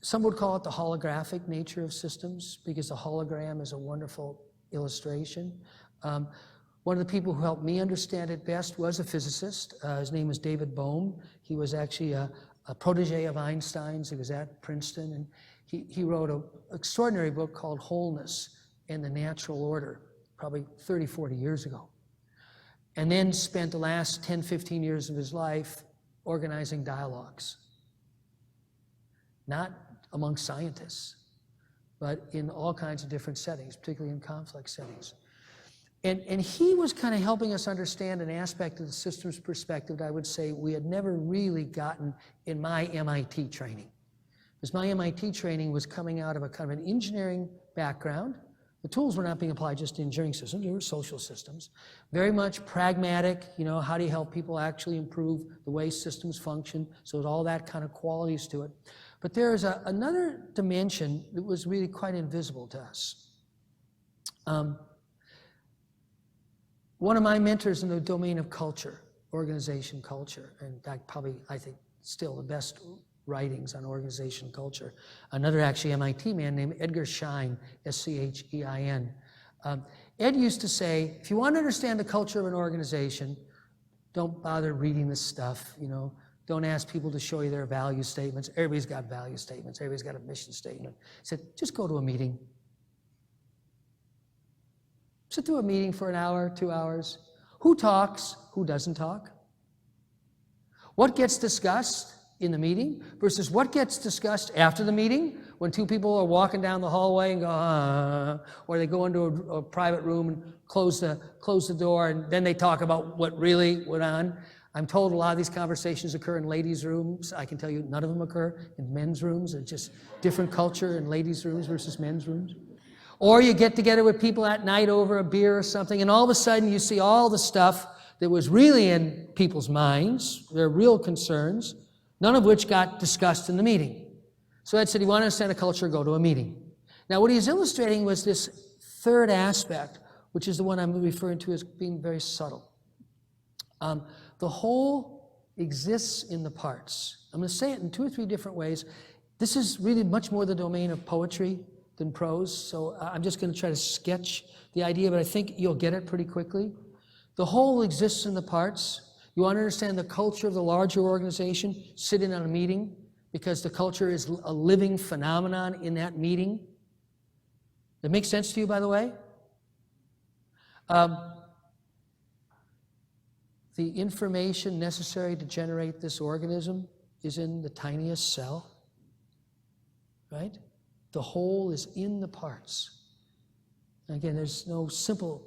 Some would call it the holographic nature of systems, because the hologram is a wonderful illustration. One of the people who helped me understand it best was a physicist. His name was David Bohm. He was actually a protege of Einstein's. He was at Princeton, and he wrote an extraordinary book called Wholeness and the Natural Order, probably 30, 40 years ago. And then spent the last 10, 15 years of his life organizing dialogues. Not among scientists, but in all kinds of different settings, particularly in conflict settings. And he was kind of helping us understand an aspect of the systems perspective that I would say we had never really gotten in my MIT training. Because my MIT training was coming out of a kind of an engineering background. The tools were not being applied just to engineering systems, they were social systems. Very much pragmatic, how do you help people actually improve the way systems function? So there's all that kind of qualities to it. But there is another dimension that was really quite invisible to us. One of my mentors in the domain of culture, organization culture, and I think still the best writings on organization culture. Another actually MIT man named Edgar Schein, S-C-H-E-I-N. Ed used to say, if you want to understand the culture of an organization, don't bother reading this stuff, Don't ask people to show you their value statements. Everybody's got value statements. Everybody's got a mission statement. He said, just go to a meeting. Sit through a meeting for an hour, 2 hours. Who talks? Who doesn't talk? What gets discussed in the meeting versus what gets discussed after the meeting when two people are walking down the hallway and go, or they go into a private room and close the door, and then they talk about what really went on. I'm told a lot of these conversations occur in ladies' rooms. I can tell you none of them occur in men's rooms. It's just different culture in ladies' rooms versus men's rooms. Or you get together with people at night over a beer or something, and all of a sudden you see all the stuff that was really in people's minds, their real concerns, none of which got discussed in the meeting. So Ed said, you want to understand a culture, go to a meeting. Now what he was illustrating was this third aspect, which is the one I'm referring to as being very subtle. The whole exists in the parts. I'm going to say it in 2 or 3 different ways. This is really much more the domain of poetry than prose, so I'm just going to try to sketch the idea, but I think you'll get it pretty quickly. The whole exists in the parts. You want to understand the culture of the larger organization, sit in on a meeting, because the culture is a living phenomenon in that meeting. That makes sense to you, by the way? The information necessary to generate this organism is in the tiniest cell, right? The whole is in the parts. And again, there's no simple,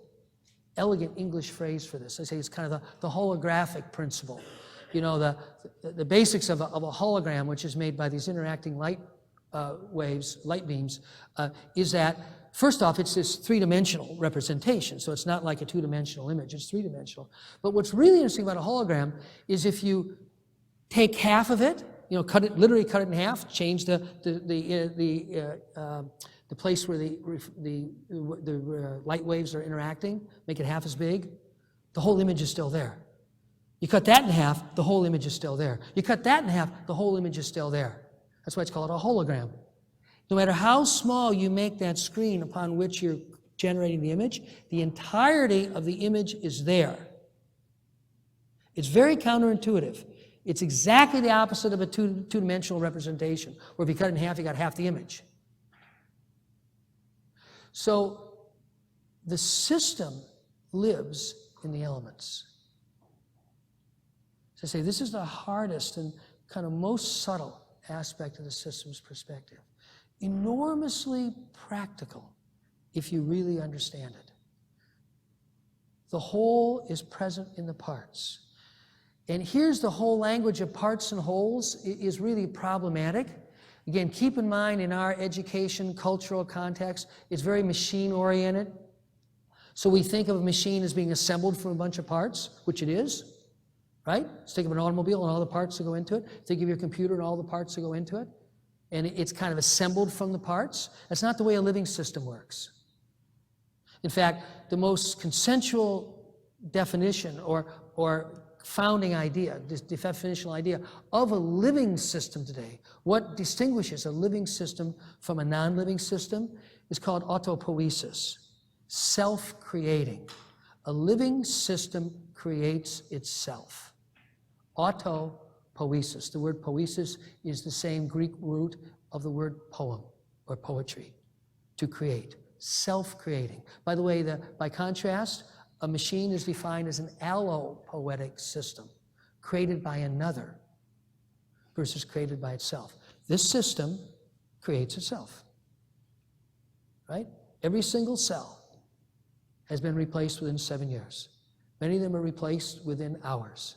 elegant English phrase for this. I say it's kind of the holographic principle. You know, the basics of a hologram, which is made by these interacting light waves, light beams, is that, first off, it's this 3-dimensional representation. So it's not like a 2-dimensional image, it's 3-dimensional. But what's really interesting about a hologram is if you take half of it, you know, literally cut it in half, change the place where the light waves are interacting, make it half as big, the whole image is still there. You cut that in half, the whole image is still there. You cut that in half, the whole image is still there. That's why it's called a hologram. No matter how small you make that screen upon which you're generating the image, the entirety of the image is there. It's very counterintuitive. It's exactly the opposite of a two-dimensional representation, where if you cut it in half, you got half the image. So the system lives in the elements. So I say this is the hardest and kind of most subtle aspect of the system's perspective. Enormously practical if you really understand it. The whole is present in the parts. And here's the whole language of parts and wholes is really problematic. Again, keep in mind in our education, cultural context, it's very machine-oriented. So we think of a machine as being assembled from a bunch of parts, which it is, right? Let's think of an automobile and all the parts that go into it. Think of your computer and all the parts that go into it. And it's kind of assembled from the parts. That's not the way a living system works. In fact, the most consensual definition or founding idea, this definitional idea of a living system today, what distinguishes a living system from a non-living system is called autopoiesis, self-creating. A living system creates itself. Autopoiesis. The word poiesis is the same Greek root of the word poem or poetry, to create, self-creating. By the way, by contrast, a machine is defined as an allopoietic system, created by another versus created by itself. This system creates itself, right? Every single cell has been replaced within 7 years. Many of them are replaced within hours.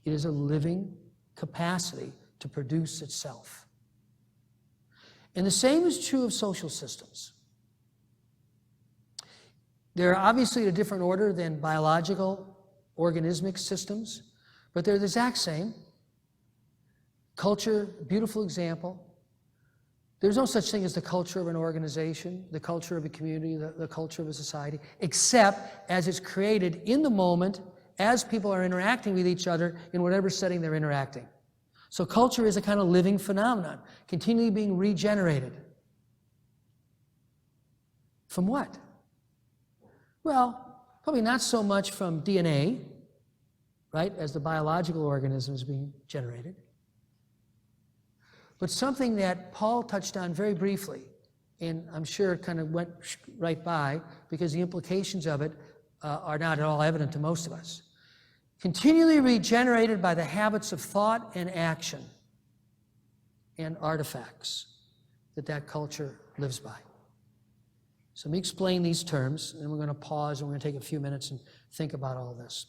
It is a living capacity to produce itself. And the same is true of social systems. They're obviously a different order than biological, organismic systems, but they're the exact same. Culture, beautiful example. There's no such thing as the culture of an organization, the culture of a community, the culture of a society, except as it's created in the moment as people are interacting with each other in whatever setting they're interacting. So culture is a kind of living phenomenon, continually being regenerated. From what? Well, probably not so much from DNA, right, as the biological organism is being generated, but something that Paul touched on very briefly, and I'm sure it kind of went right by because the implications of it are not at all evident to most of us. Continually regenerated by the habits of thought and action and artifacts that culture lives by. So let me explain these terms, and we're going to pause and we're going to take a few minutes and think about all this.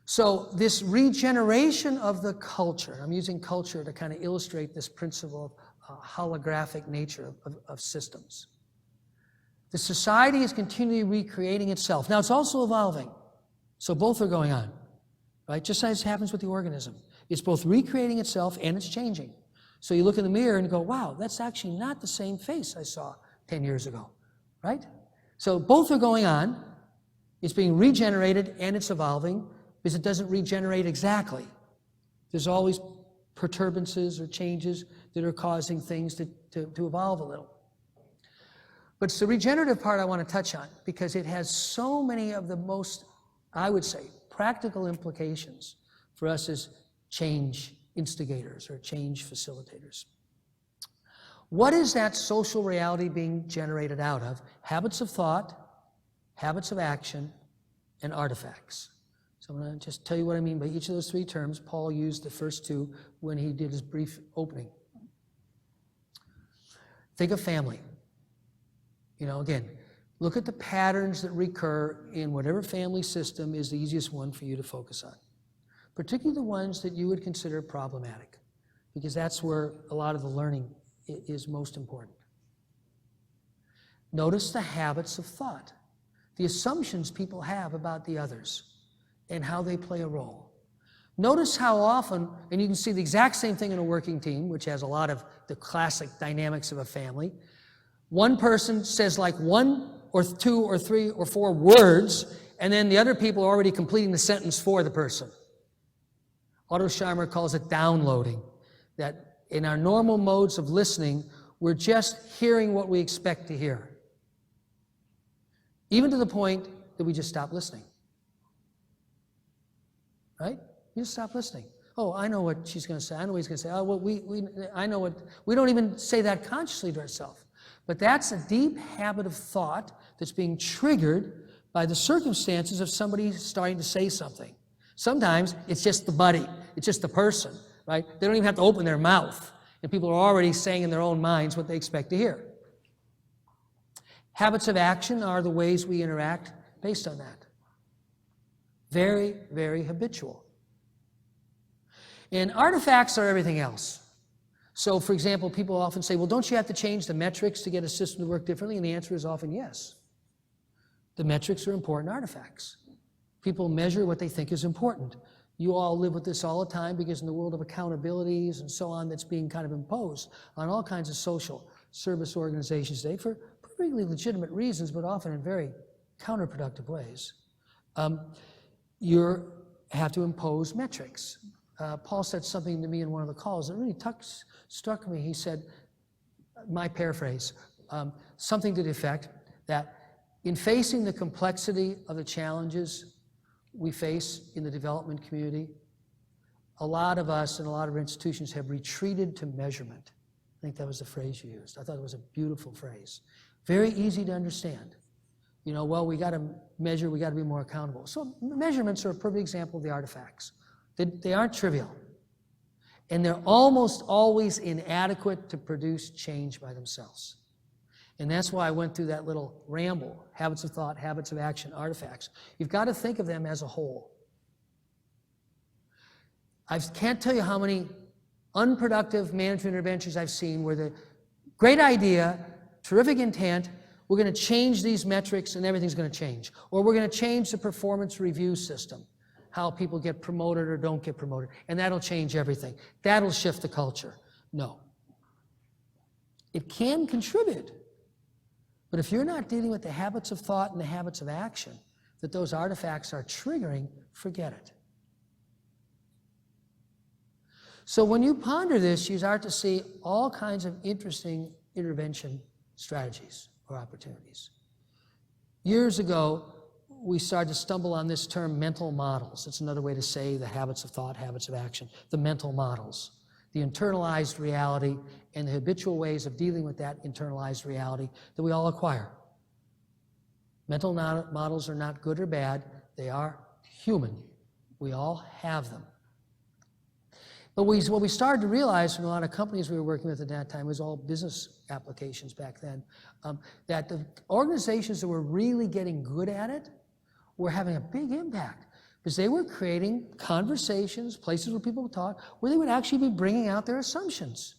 So this regeneration of the culture, I'm using culture to kind of illustrate this principle of holographic nature of systems. The society is continually recreating itself. Now it's also evolving. So both are going on, right? Just as happens with the organism. It's both recreating itself and it's changing. So you look in the mirror and go, wow, that's actually not the same face I saw 10 years ago, right? So both are going on. It's being regenerated and it's evolving because it doesn't regenerate exactly. There's always perturbances or changes that are causing things to evolve a little. But it's the regenerative part I want to touch on because it has so many of the most, I would say, practical implications for us as change instigators or change facilitators. What is that social reality being generated out of? Habits of thought, habits of action, and artifacts. So I'm going to just tell you what I mean by each of those three terms. Paul used the first two when he did his brief opening. Think of family. Again, look at the patterns that recur in whatever family system is the easiest one for you to focus on, particularly the ones that you would consider problematic, because that's where a lot of the learning is most important. Notice the habits of thought, the assumptions people have about the others, and how they play a role. Notice how often, and you can see the exact same thing in a working team, which has a lot of the classic dynamics of a family. One person says like one or two or three or four words, and then the other people are already completing the sentence for the person. Otto Scharmer calls it downloading, that in our normal modes of listening, we're just hearing what we expect to hear, even to the point that we just stop listening. Right? You just stop listening. Oh, I know what she's going to say. I know what he's going to say. Oh, well, I know what. We don't even say that consciously to ourselves. But that's a deep habit of thought that's being triggered by the circumstances of somebody starting to say something. Sometimes it's just the buddy. It's just the person, right? They don't even have to open their mouth. And people are already saying in their own minds what they expect to hear. Habits of action are the ways we interact based on that. Very, very habitual. And artifacts are everything else. So, for example, people often say, well, don't you have to change the metrics to get a system to work differently? And the answer is often yes. The metrics are important artifacts. People measure what they think is important. You all live with this all the time because in the world of accountabilities and so on that's being kind of imposed on all kinds of social service organizations today for perfectly legitimate reasons, but often in very counterproductive ways. You have to impose metrics. Paul said something to me in one of the calls that really struck me. He said, my paraphrase, something to the effect that in facing the complexity of the challenges we face in the development community, a lot of us and a lot of institutions have retreated to measurement. I think that was the phrase you used. I thought it was a beautiful phrase. Very easy to understand. Well, we got to measure, we got to be more accountable. So measurements are a perfect example of the artifacts. They aren't trivial. And they're almost always inadequate to produce change by themselves. And that's why I went through that little ramble, habits of thought, habits of action, artifacts. You've got to think of them as a whole. I can't tell you how many unproductive management interventions I've seen where the great idea, terrific intent, we're going to change these metrics and everything's going to change. Or we're going to change the performance review system, how people get promoted or don't get promoted, and that'll change everything. That'll shift the culture. No. It can contribute, but if you're not dealing with the habits of thought and the habits of action that those artifacts are triggering, forget it. So when you ponder this, you start to see all kinds of interesting intervention strategies or opportunities. Years ago, we started to stumble on this term mental models. It's another way to say the habits of thought, habits of action, the mental models, the internalized reality and the habitual ways of dealing with that internalized reality that we all acquire. Mental models are not good or bad. They are human. We all have them. But what we started to realize from a lot of companies we were working with at that time, was all business applications back then, that the organizations that were really getting good at it were having a big impact because they were creating conversations, places where people would talk, where they would actually be bringing out their assumptions.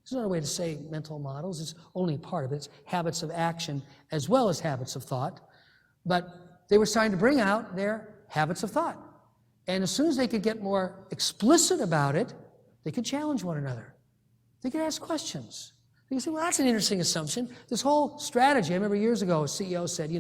There's another way to say mental models. It's only part of it. It's habits of action as well as habits of thought. But they were starting to bring out their habits of thought. And as soon as they could get more explicit about it, they could challenge one another. They could ask questions. You say, well, that's an interesting assumption. This whole strategy, I remember years ago, a CEO said,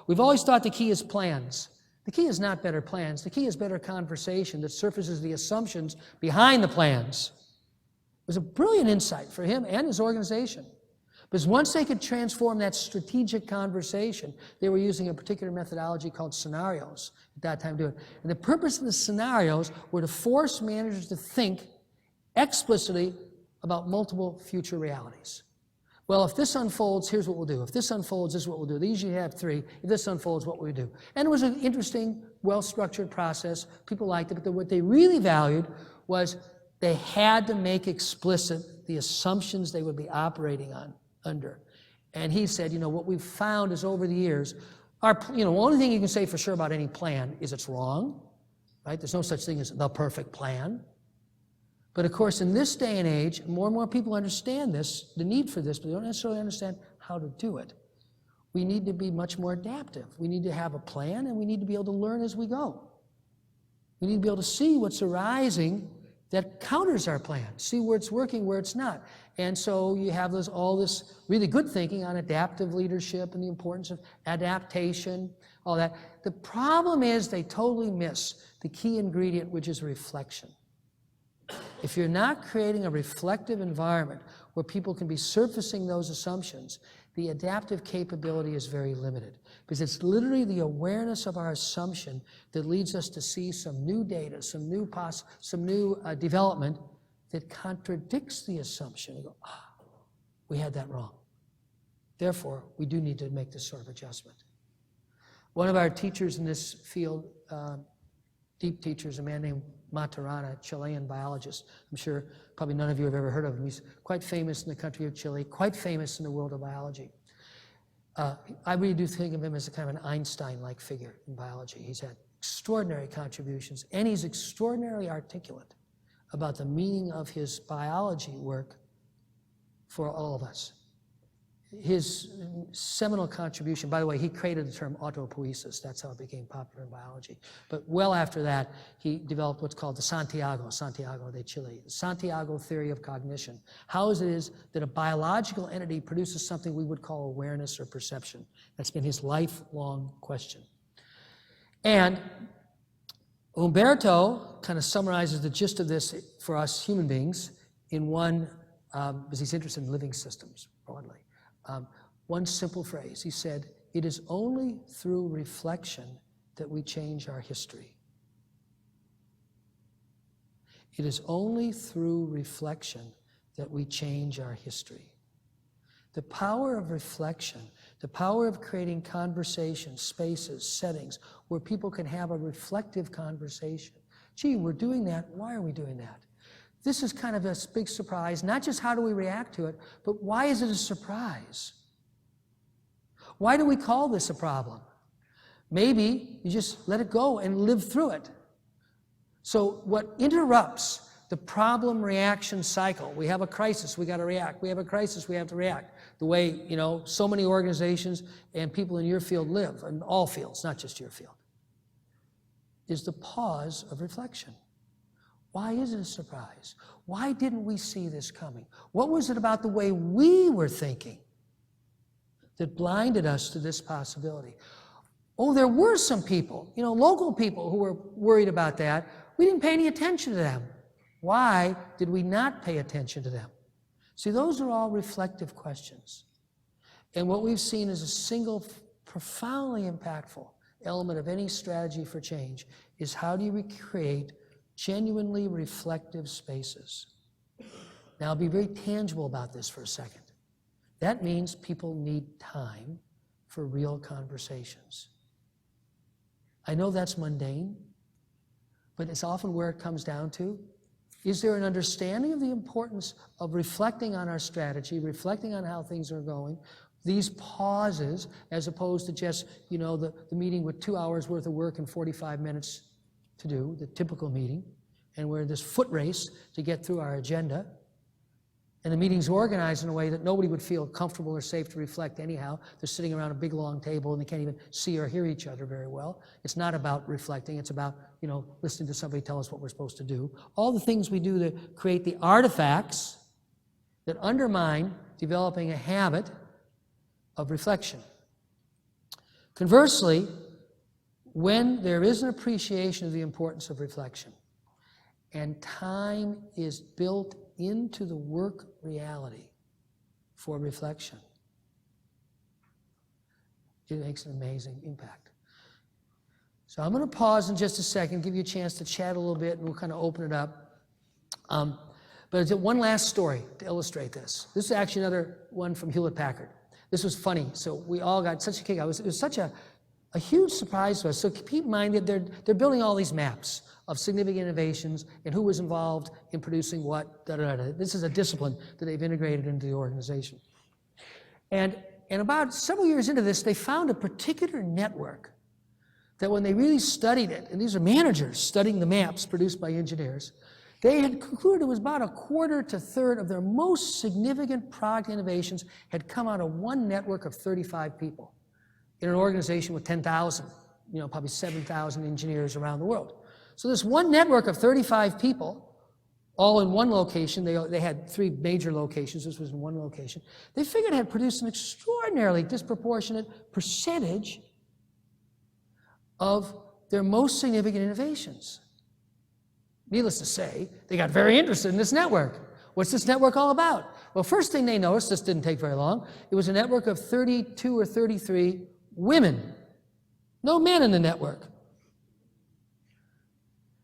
we've always thought the key is plans. The key is not better plans. The key is better conversation that surfaces the assumptions behind the plans. It was a brilliant insight for him and his organization. Because once they could transform that strategic conversation, they were using a particular methodology called scenarios at that time to do it. And the purpose of the scenarios were to force managers to think explicitly about multiple future realities. Well, if this unfolds, here's what we'll do. If this unfolds, this is what we'll do. They usually have three. If this unfolds, what will we do? And it was an interesting, well-structured process. People liked it, but what they really valued was they had to make explicit the assumptions they would be operating under. And he said, what we've found is over the years, the only thing you can say for sure about any plan is it's wrong, right? There's no such thing as the perfect plan. But of course, in this day and age, more and more people understand this, the need for this, but they don't necessarily understand how to do it. We need to be much more adaptive. We need to have a plan, and we need to be able to learn as we go. We need to be able to see what's arising that counters our plan, see where it's working, where it's not. And so you have all this really good thinking on adaptive leadership and the importance of adaptation, all that. The problem is they totally miss the key ingredient, which is reflection. If you're not creating a reflective environment where people can be surfacing those assumptions, the adaptive capability is very limited. Because it's literally the awareness of our assumption that leads us to see some new data, some new development that contradicts the assumption. We go, we had that wrong. Therefore, we do need to make this sort of adjustment. One of our teachers in this field, deep teachers, a man named Maturana, Chilean biologist. I'm sure probably none of you have ever heard of him. He's quite famous in the country of Chile, quite famous in the world of biology. I really do think of him as a kind of an Einstein-like figure in biology. He's had extraordinary contributions, and he's extraordinarily articulate about the meaning of his biology work for all of us. His seminal contribution, by the way, he created the term autopoiesis. That's how it became popular in biology. But well after that, he developed what's called the Santiago de Chile, the Santiago theory of cognition. How is it that a biological entity produces something we would call awareness or perception? That's been his lifelong question. And Umberto kind of summarizes the gist of this for us human beings in one, because he's interested in living systems broadly. One simple phrase. He said, "It is only through reflection that we change our history." It is only through reflection that we change our history. The power of reflection, the power of creating conversations, spaces, settings, where people can have a reflective conversation. Gee, we're doing that. Why are we doing that? This is kind of a big surprise, not just how do we react to it, but why is it a surprise? Why do we call this a problem? Maybe you just let it go and live through it. So what interrupts the problem reaction cycle, we have a crisis, we got to react. We have a crisis, we have to react. The way, so many organizations and people in your field live, in all fields, not just your field, is the pause of reflection. Why is it a surprise? Why didn't we see this coming? What was it about the way we were thinking that blinded us to this possibility? Oh, there were some people, local people who were worried about that. We didn't pay any attention to them. Why did we not pay attention to them? See, those are all reflective questions. And what we've seen is a single profoundly impactful element of any strategy for change is how do you recreate genuinely reflective spaces. Now, I'll be very tangible about this for a second. That means people need time for real conversations. I know that's mundane, but it's often where it comes down to. Is there an understanding of the importance of reflecting on our strategy, reflecting on how things are going, these pauses, as opposed to just, the meeting with 2 hours worth of work and 45 minutes to do, the typical meeting, and we're in this foot race to get through our agenda, and the meeting's organized in a way that nobody would feel comfortable or safe to reflect anyhow. They're sitting around a big long table and they can't even see or hear each other very well. It's not about reflecting, it's about, listening to somebody tell us what we're supposed to do. All the things we do to create the artifacts that undermine developing a habit of reflection. Conversely, when there is an appreciation of the importance of reflection, and time is built into the work reality for reflection, it makes an amazing impact. So I'm going to pause in just a second, give you a chance to chat a little bit, and we'll kind of open it up. But one last story to illustrate this. This is actually another one from Hewlett-Packard. This was funny, so we all got such a kick out. It was such a huge surprise to us. So keep in mind that they're building all these maps of significant innovations and who was involved in producing what. This is a discipline that they've integrated into the organization. And about several years into this, they found a particular network that when they really studied it, and these are managers studying the maps produced by engineers, they had concluded it was about a quarter to third of their most significant product innovations had come out of one network of 35 people in an organization with 10,000, probably 7,000 engineers around the world. So this one network of 35 people, all in one location, they had 3 major locations, this was in one location, they figured it had produced an extraordinarily disproportionate percentage of their most significant innovations. Needless to say, they got very interested in this network. What's this network all about? Well, first thing they noticed, this didn't take very long, it was a network of 32 or 33 women. No men in the network.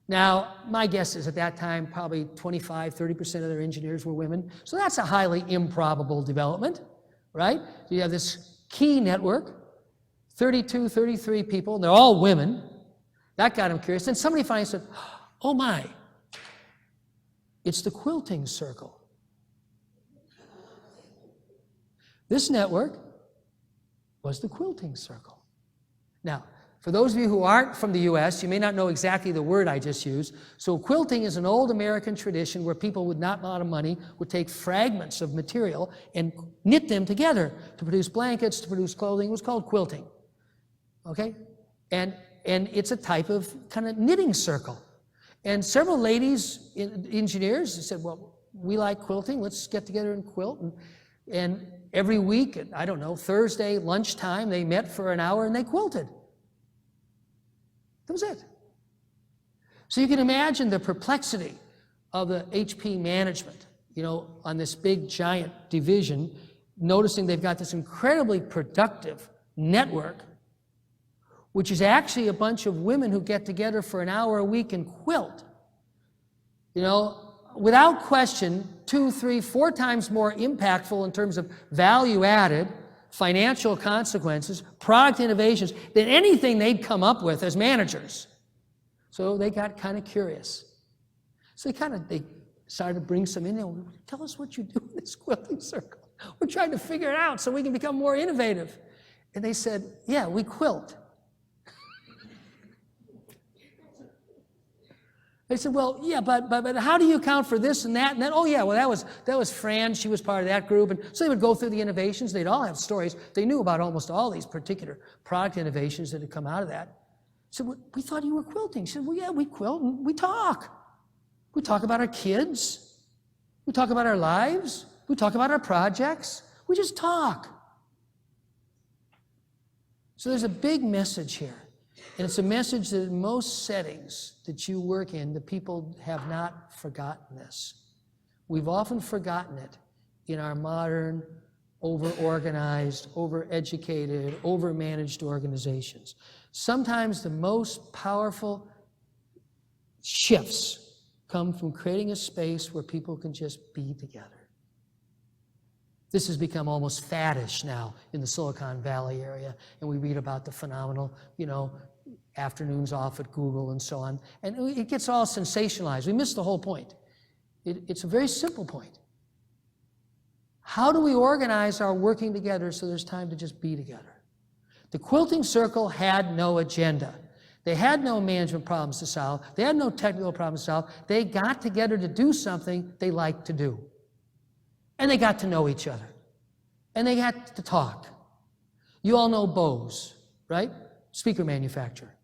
Now, my guess is at that time, probably 25, 30% of their engineers were women. So that's a highly improbable development, right? You have this key network, 32, 33 people, and they're all women. That got them curious. And somebody finally said, oh my, it's the quilting circle. This network was the quilting circle. Now, for those of you who aren't from the US, you may not know exactly the word I just used. So quilting is an old American tradition where people with not a lot of money would take fragments of material and knit them together to produce blankets, to produce clothing. It was called quilting. Okay? And it's a type of kind of knitting circle. And several ladies, engineers, said, well, we like quilting. Let's get together and quilt. And every week, at, I don't know, Thursday, lunchtime, they met for an hour and they quilted. That was it. So you can imagine the perplexity of the HP management, on this big, giant division, noticing they've got this incredibly productive network, which is actually a bunch of women who get together for an hour a week and quilt. Without question, 2, 3, 4 times more impactful in terms of value added, financial consequences, product innovations, than anything they'd come up with as managers. So they got kind of curious. So they started to bring some in. Tell us what you do in this quilting circle. We're trying to figure it out so we can become more innovative. And they said, yeah, we quilt. They said, well, yeah, but how do you account for this and that? And then, oh yeah, well that was Fran, she was part of that group. And so they would go through the innovations. They'd all have stories. They knew about almost all these particular product innovations that had come out of that. So we thought you were quilting. She said, well, yeah, we quilt and we talk. We talk about our kids. We talk about our lives. We talk about our projects. We just talk. So there's a big message here. And it's a message that in most settings that you work in, the people have not forgotten this. We've often forgotten it in our modern, over-organized, over-educated, over-managed organizations. Sometimes the most powerful shifts come from creating a space where people can just be together. This has become almost faddish now in the Silicon Valley area, and we read about the phenomenal, afternoons off at Google and so on, and it gets all sensationalized. We miss the whole point. It's a very simple point. How do we organize our working together so there's time to just be together? The quilting circle had no agenda. They had no management problems to solve. They had no technical problems to solve. They got together to do something they liked to do. And they got to know each other. And they got to talk. You all know Bose, right? Speaker manufacturer.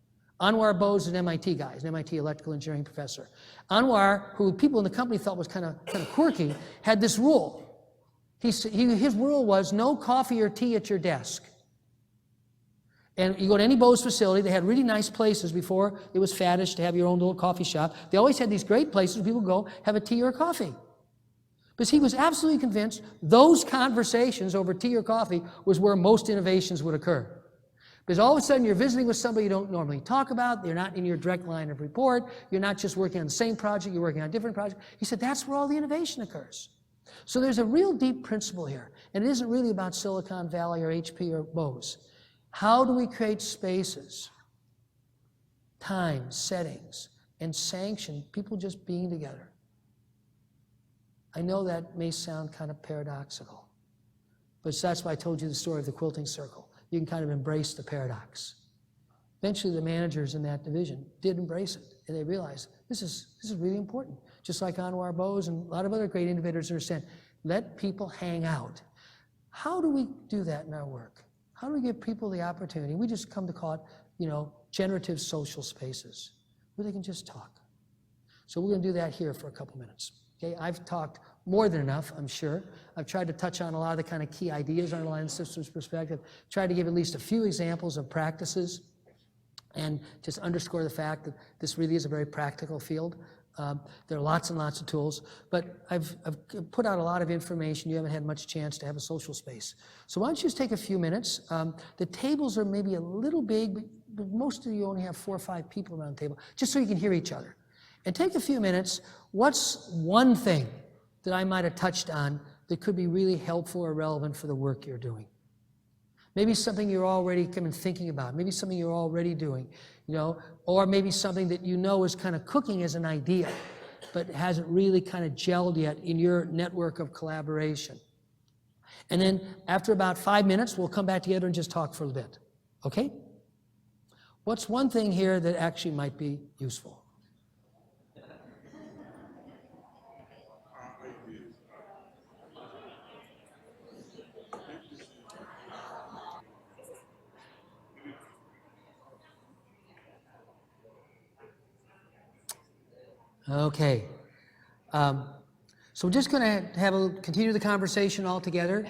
Anwar Bose is an MIT guy, an MIT electrical engineering professor. Anwar, who people in the company thought was kind of quirky, had this rule. His rule was no coffee or tea at your desk. And you go to any Bose facility, they had really nice places before it was faddish to have your own little coffee shop. They always had these great places where people go have a tea or a coffee. Because he was absolutely convinced those conversations over tea or coffee was where most innovations would occur. Because all of a sudden you're visiting with somebody you don't normally talk about, they're not in your direct line of report, you're not just working on the same project, you're working on a different project. He said that's where all the innovation occurs. So there's a real deep principle here, and it isn't really about Silicon Valley or HP or Bose. How do we create spaces, time, settings, and sanction people just being together? I know that may sound kind of paradoxical, but that's why I told you the story of the quilting circle. You can kind of embrace the paradox. Eventually, the managers in that division did embrace it, and they realized this is really important. Just like Anwar Bose and a lot of other great innovators understand, let people hang out. How do we do that in our work? How do we give people the opportunity? We just come to call it, generative social spaces, where they can just talk. So we're going to do that here for a couple minutes. Okay, I've talked more than enough, I'm sure. I've tried to touch on a lot of the kind of key ideas on a line systems perspective, tried to give at least a few examples of practices, and just underscore the fact that this really is a very practical field. There are lots and lots of tools, but I've put out a lot of information. You haven't had much chance to have a social space. So why don't you just take a few minutes. The tables are maybe a little big, but most of you only have 4 or 5 people around the table, just so you can hear each other. And take a few minutes. What's one thing that I might have touched on that could be really helpful or relevant for the work you're doing? Maybe something you're already kind of thinking about. Maybe something you're already doing, or maybe something that is kind of cooking as an idea, but hasn't really kind of gelled yet in your network of collaboration. And then after about 5 minutes, we'll come back together and just talk for a bit. Okay? What's one thing here that actually might be useful? Okay. So we're just going to continue the conversation all together.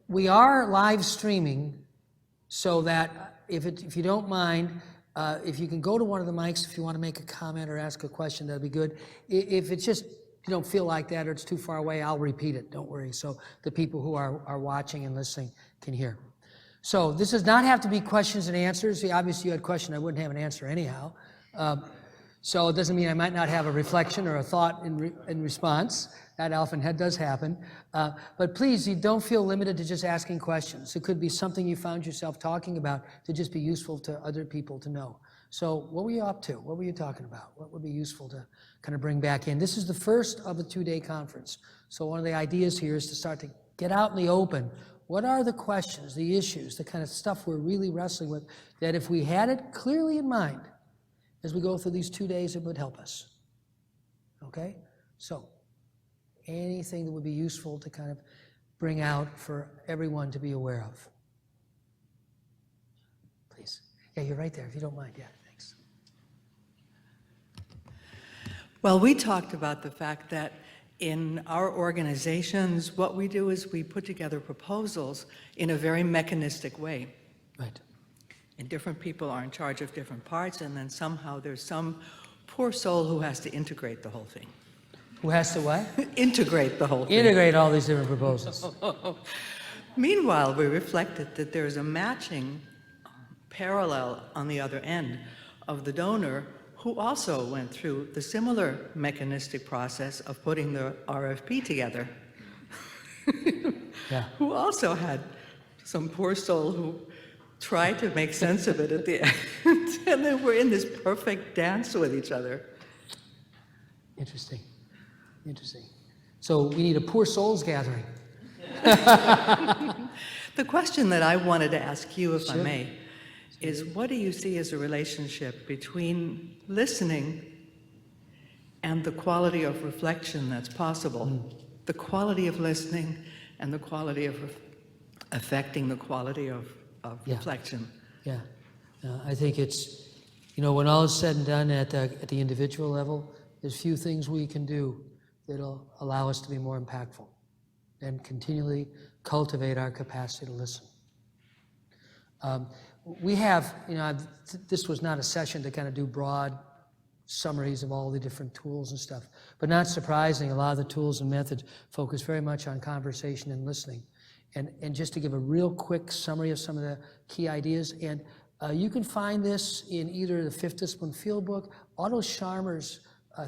We are live streaming, so that if you don't mind, if you can go to one of the mics if you want to make a comment or ask a question, that'd be good. If it's just you don't feel like that or it's too far away, I'll repeat it. Don't worry. So the people who are watching and listening can hear. So this does not have to be questions and answers. See, obviously, you had a question, I wouldn't have an answer anyhow. So it doesn't mean I might not have a reflection or a thought in response. That often does happen. But please, you don't feel limited to just asking questions. It could be something you found yourself talking about to just be useful to other people to know. So what were you up to? What were you talking about? What would be useful to kind of bring back in? This is the first of a 2-day conference. So one of the ideas here is to start to get out in the open. What are the questions, the issues, the kind of stuff we're really wrestling with, that if we had it clearly in mind, as we go through these 2 days, it would help us. Okay? So, anything that would be useful to kind of bring out for everyone to be aware of? Please. Yeah, you're right there, if you don't mind. Yeah, thanks. Well, we talked about the fact that in our organizations, what we do is we put together proposals in a very mechanistic way. Right. And different people are in charge of different parts, and then somehow there's some poor soul who has to integrate the whole thing. Who has to what? Integrate the whole thing. Integrate all these different proposals. Meanwhile, we reflected that there's a matching parallel on the other end of the donor who also went through the similar mechanistic process of putting the RFP together. Yeah. Who also had some poor soul who tried to make sense of it at the end. And then we're in this perfect dance with each other. Interesting. Interesting. So we need a poor souls gathering. The question that I wanted to ask you, if Sure. I may, is what do you see as a relationship between listening and the quality of reflection that's possible? The quality of listening and the quality of affecting the quality of Yeah. reflection. Yeah. I think it's, when all is said and done at the individual level, there's few things we can do that'll allow us to be more impactful. and continually cultivate our capacity to listen. We have, this was not a session to kind of do broad summaries of all the different tools and stuff, but not surprising, a lot of the tools and methods focus very much on conversation and listening. And just to give a real quick summary of some of the key ideas, and you can find this in either the Fifth Discipline Field Book. Otto Scharmer's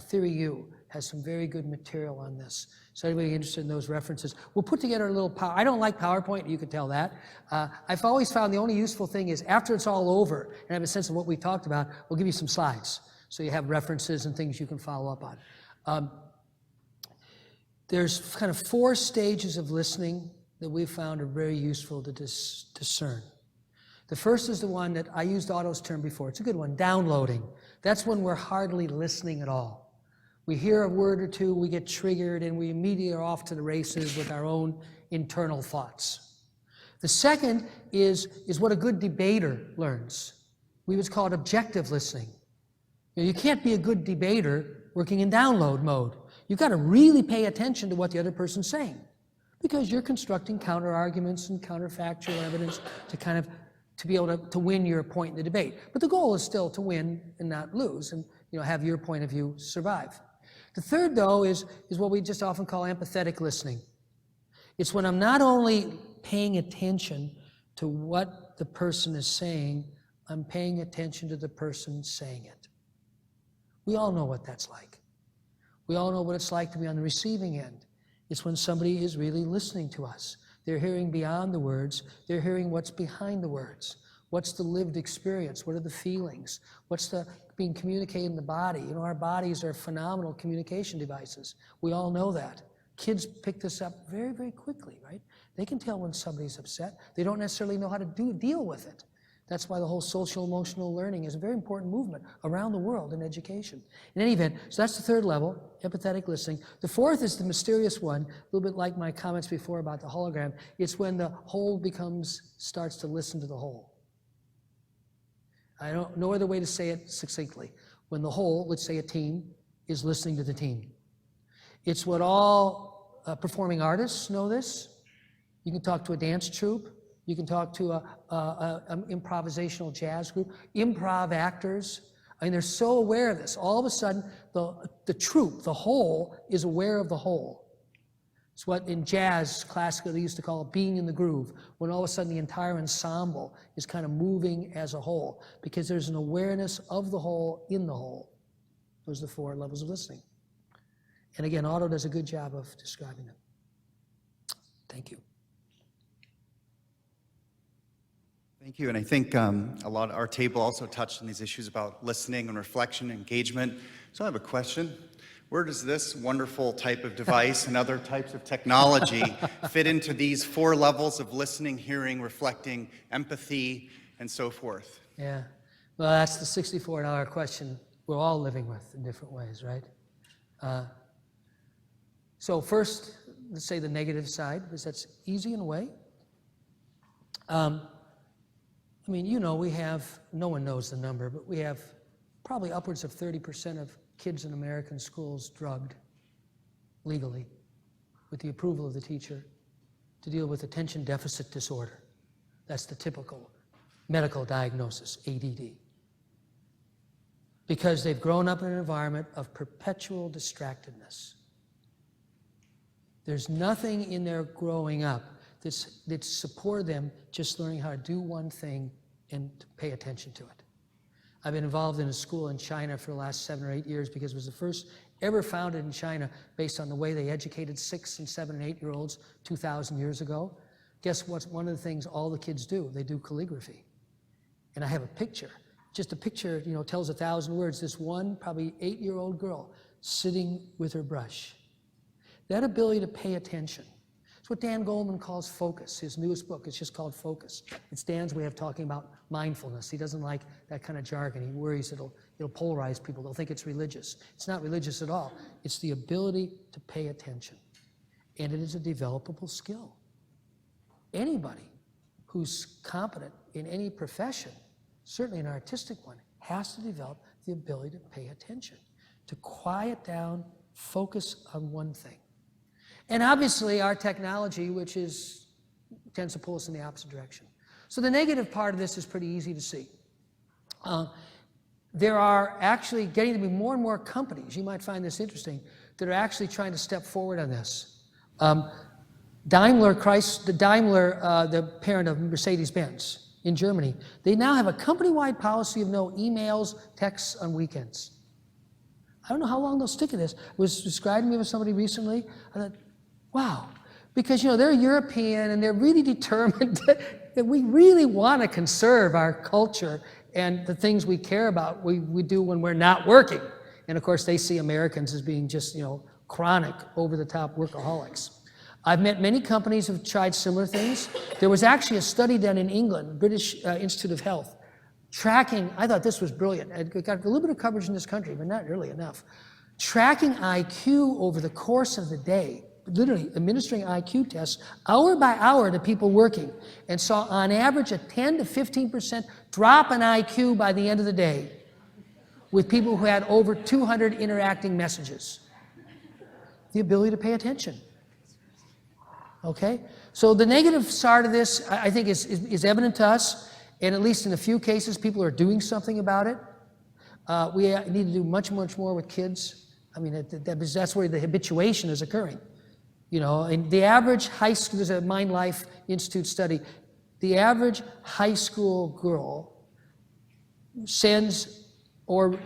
Theory U has some very good material on this. So anybody interested in those references, we'll put together a little I don't like PowerPoint, you can tell that. I've always found the only useful thing is after it's all over and have a sense of what we talked about, we'll give you some slides. So you have references and things you can follow up on. There's kind of 4 stages of listening that we've found are very useful to discern. The first is the one that I used Otto's term before. It's a good one, downloading. That's when we're hardly listening at all. We hear a word or two, we get triggered, and we immediately are off to the races with our own internal thoughts. The second is what a good debater learns. We would call it objective listening. You can't be a good debater working in download mode. You've got to really pay attention to what the other person's saying, because you're constructing counter-arguments and counterfactual evidence to be able to win your point in the debate. But the goal is still to win and not lose, and have your point of view survive. The third, though, is what we just often call empathetic listening. It's when I'm not only paying attention to what the person is saying, I'm paying attention to the person saying it. We all know what that's like. We all know what it's like to be on the receiving end. It's when somebody is really listening to us. They're hearing beyond the words. They're hearing what's behind the words. What's the lived experience? What are the feelings? What's being communicated in the body? Our bodies are phenomenal communication devices. We all know that. Kids pick this up very, very quickly, right? They can tell when somebody's upset. They don't necessarily know how to deal with it. That's why the whole social-emotional learning is a very important movement around the world in education. In any event, so that's the third level, empathetic listening. The fourth is the mysterious one, a little bit like my comments before about the hologram. It's when the whole starts to listen to the whole. I don't know other way to say it succinctly. When the whole, let's say a team, is listening to the team. It's what all performing artists know this. You can talk to a dance troupe. You can talk to an improvisational jazz group, improv actors. They're so aware of this. All of a sudden, the troupe, the whole, is aware of the whole. It's what in jazz, classically, they used to call it being in the groove, when all of a sudden the entire ensemble is kind of moving as a whole, because there's an awareness of the whole in the whole. Those are the 4 levels of listening. And again, Otto does a good job of describing them. Thank you. Thank you, and I think a lot of our table also touched on these issues about listening and reflection, engagement. So I have a question. Where does this wonderful type of device and other types of technology fit into these 4 levels of listening, hearing, reflecting, empathy, and so forth? Yeah, well, that's the $64 question we're all living with in different ways, right? So first, let's say the negative side, because that's easy in a way. We have, no one knows the number, but we have probably upwards of 30% of kids in American schools drugged legally with the approval of the teacher to deal with attention deficit disorder. That's the typical medical diagnosis, ADD. Because they've grown up in an environment of perpetual distractedness. There's nothing in their growing up that supported them just learning how to do one thing and to pay attention to it. I've been involved in a school in China for the last 7 or 8 years because it was the first ever founded in China based on the way they educated 6 and 7 and 8-year-olds 2,000 years ago. Guess what's one of the things all the kids do? They do calligraphy. And I have a picture. Just a picture, tells 1,000 words. This one, probably 8-year-old girl sitting with her brush. That ability to pay attention. It's what Dan Goleman calls focus. His newest book, it's just called Focus. It's Dan's way of talking about mindfulness. He doesn't like that kind of jargon. He worries it'll polarize people. They'll think it's religious. It's not religious at all. It's the ability to pay attention. And it is a developable skill. Anybody who's competent in any profession, certainly an artistic one, has to develop the ability to pay attention, to quiet down, focus on one thing. And obviously our technology, which tends to pull us in the opposite direction. So the negative part of this is pretty easy to see. There are actually getting to be more and more companies, you might find this interesting, that are actually trying to step forward on this. Daimler, the parent of Mercedes-Benz in Germany, they now have a company-wide policy of no emails, texts on weekends. I don't know how long they'll stick to this. It was described to me with somebody recently. I thought, wow. Because, they're European and they're really determined that we really want to conserve our culture and the things we care about, we do when we're not working. And of course, they see Americans as being just, chronic, over-the-top workaholics. I've met many companies who have tried similar things. There was actually a study done in England, British Institute of Health, tracking, I thought this was brilliant. It got a little bit of coverage in this country, but not really enough. Tracking IQ over the course of the day, literally administering IQ tests hour by hour to people working, and saw on average a 10 to 15% drop in IQ by the end of the day with people who had over 200 interacting messages. The ability to pay attention. Okay? So the negative side of this, I think, is evident to us, and at least in a few cases, people are doing something about it. We need to do much, much more with kids. I mean, that's where the habituation is occurring. And the average high school, there's a Mind Life Institute study, the average high school girl sends over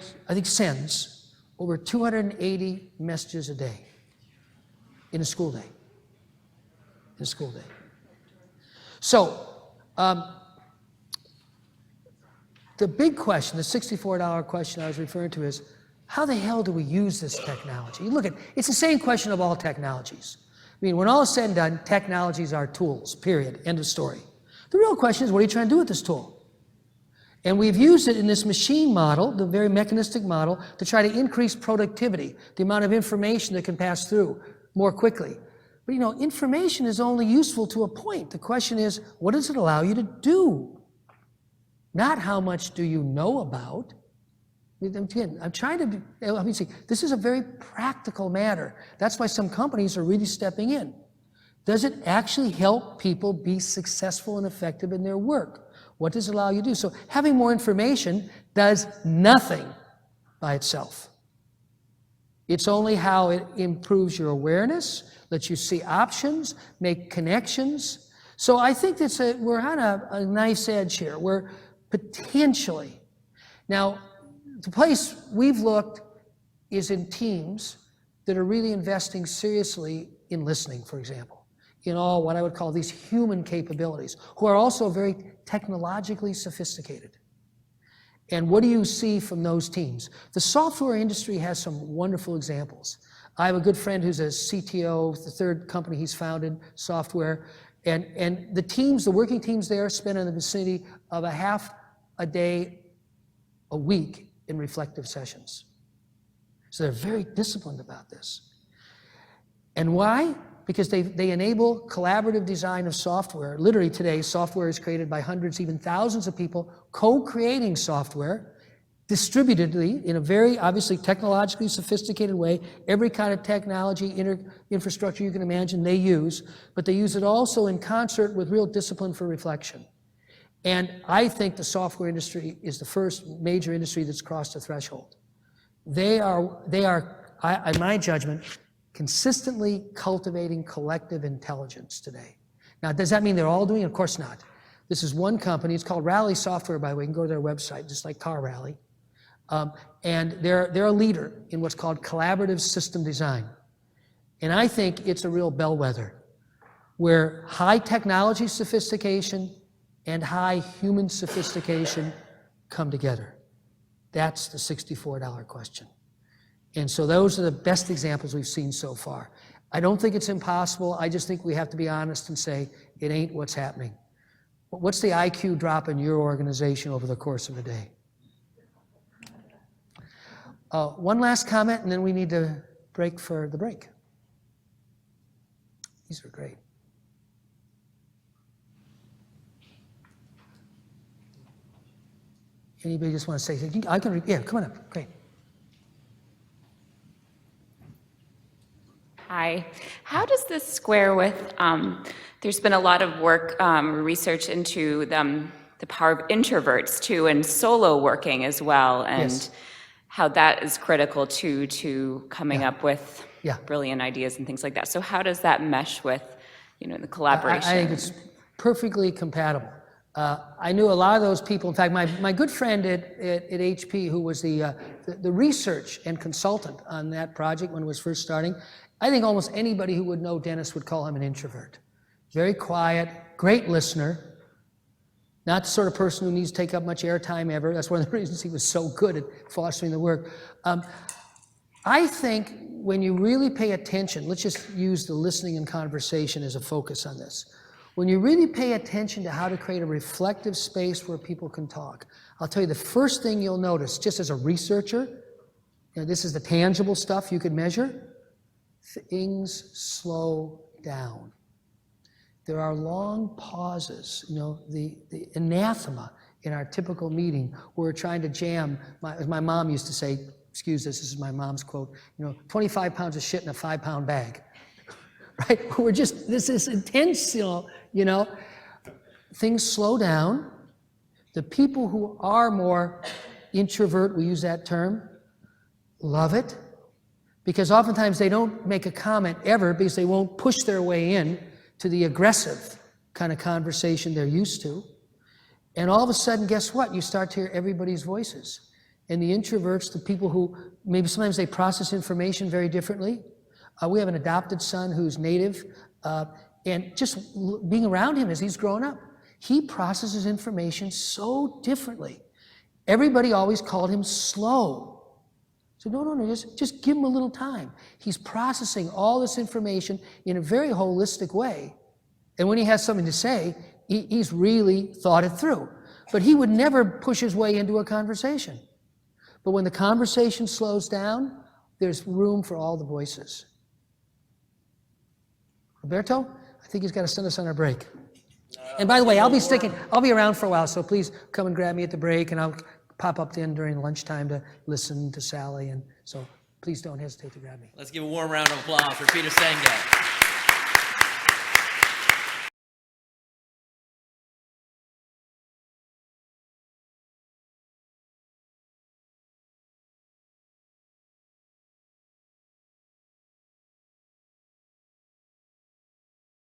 280 messages a day in a school day. So, the big question, the $64 question I was referring to is, how the hell do we use this technology? You look at, it's the same question of all technologies. I mean, when all is said and done, technologies are tools, period, end of story. The real question is, what are you trying to do with this tool? And we've used it in this machine model, the very mechanistic model, to try to increase productivity, the amount of information that can pass through more quickly. But information is only useful to a point. The question is, what does it allow you to do? Not how much do you know about. Again, I'm trying to let me see, this is a very practical matter. That's why some companies are really stepping in. Does it actually help people be successful and effective in their work? What does it allow you to do? So having more information does nothing by itself. It's only how it improves your awareness, lets you see options, make connections. So I think we're on a nice edge here. We're potentially. Now, the place we've looked is in teams that are really investing seriously in listening, for example, in all what I would call these human capabilities, who are also very technologically sophisticated. And what do you see from those teams? The software industry has some wonderful examples. I have a good friend who's a CTO, the third company he's founded, software, and the working teams there spend in the vicinity of a half a day a week in reflective sessions. So they're very disciplined about this. And why? Because they enable collaborative design of software. Literally today, software is created by hundreds, even thousands of people co-creating software distributedly in a very obviously technologically sophisticated way. Every kind of technology, infrastructure you can imagine they use, but they use it also in concert with real discipline for reflection. And I think the software industry is the first major industry that's crossed the threshold. They are, in my judgment, consistently cultivating collective intelligence today. Now, does that mean they're all doing it? Of course not. This is one company. It's called Rally Software, by the way. You can go to their website, just like Car Rally. And they're a leader in what's called collaborative system design. And I think it's a real bellwether where high technology sophistication and high human sophistication come together. That's the $64 question. And so those are the best examples we've seen so far. I don't think it's impossible. I just think we have to be honest and say it ain't what's happening. But what's the IQ drop in your organization over the course of a day? One last comment, and then we need to break for the break. These are great. Anybody just want to say something? Yeah, come on up. Great. Hi, Hi. How does this square with, there's been a lot of work, research into the power of introverts too, and solo working as well, and Yes. how that is critical too to coming up with Yeah. brilliant ideas and things like that. So how does that mesh with, the collaboration? I think it's perfectly compatible. I knew a lot of those people. In fact, my good friend at HP, who was the research and consultant on that project when it was first starting, I think almost anybody who would know Dennis would call him an introvert. Very quiet, great listener, not the sort of person who needs to take up much airtime ever. That's one of the reasons he was so good at fostering the work. I think when you really pay attention, let's just use the listening and conversation as a focus on this. When you really pay attention to how to create a reflective space where people can talk, I'll tell you the first thing you'll notice, just as a researcher, this is the tangible stuff you could measure, things slow down. There are long pauses, the anathema in our typical meeting where we're trying to jam, as my mom used to say, excuse this is my mom's quote, 25 pounds of shit in a 5-pound bag, right? This is intense, things slow down. The people who are more introvert, we use that term, love it, because oftentimes they don't make a comment ever because they won't push their way in to the aggressive kind of conversation they're used to. And all of a sudden, guess what? You start to hear everybody's voices. And the introverts, the people who maybe sometimes they process information very differently. We have an adopted son who's native, and just being around him as he's grown up, he processes information so differently. Everybody always called him slow. So no, just give him a little time. He's processing all this information in a very holistic way. And when he has something to say, he's really thought it through. But he would never push his way into a conversation. But when the conversation slows down, there's room for all the voices. Roberto, I think he's got to send us on our break. And by the way, I'll be around for a while, so please come and grab me at the break, and I'll pop up in during lunchtime to listen to Sally, and so please don't hesitate to grab me. Let's give a warm round of applause for Peter Senge.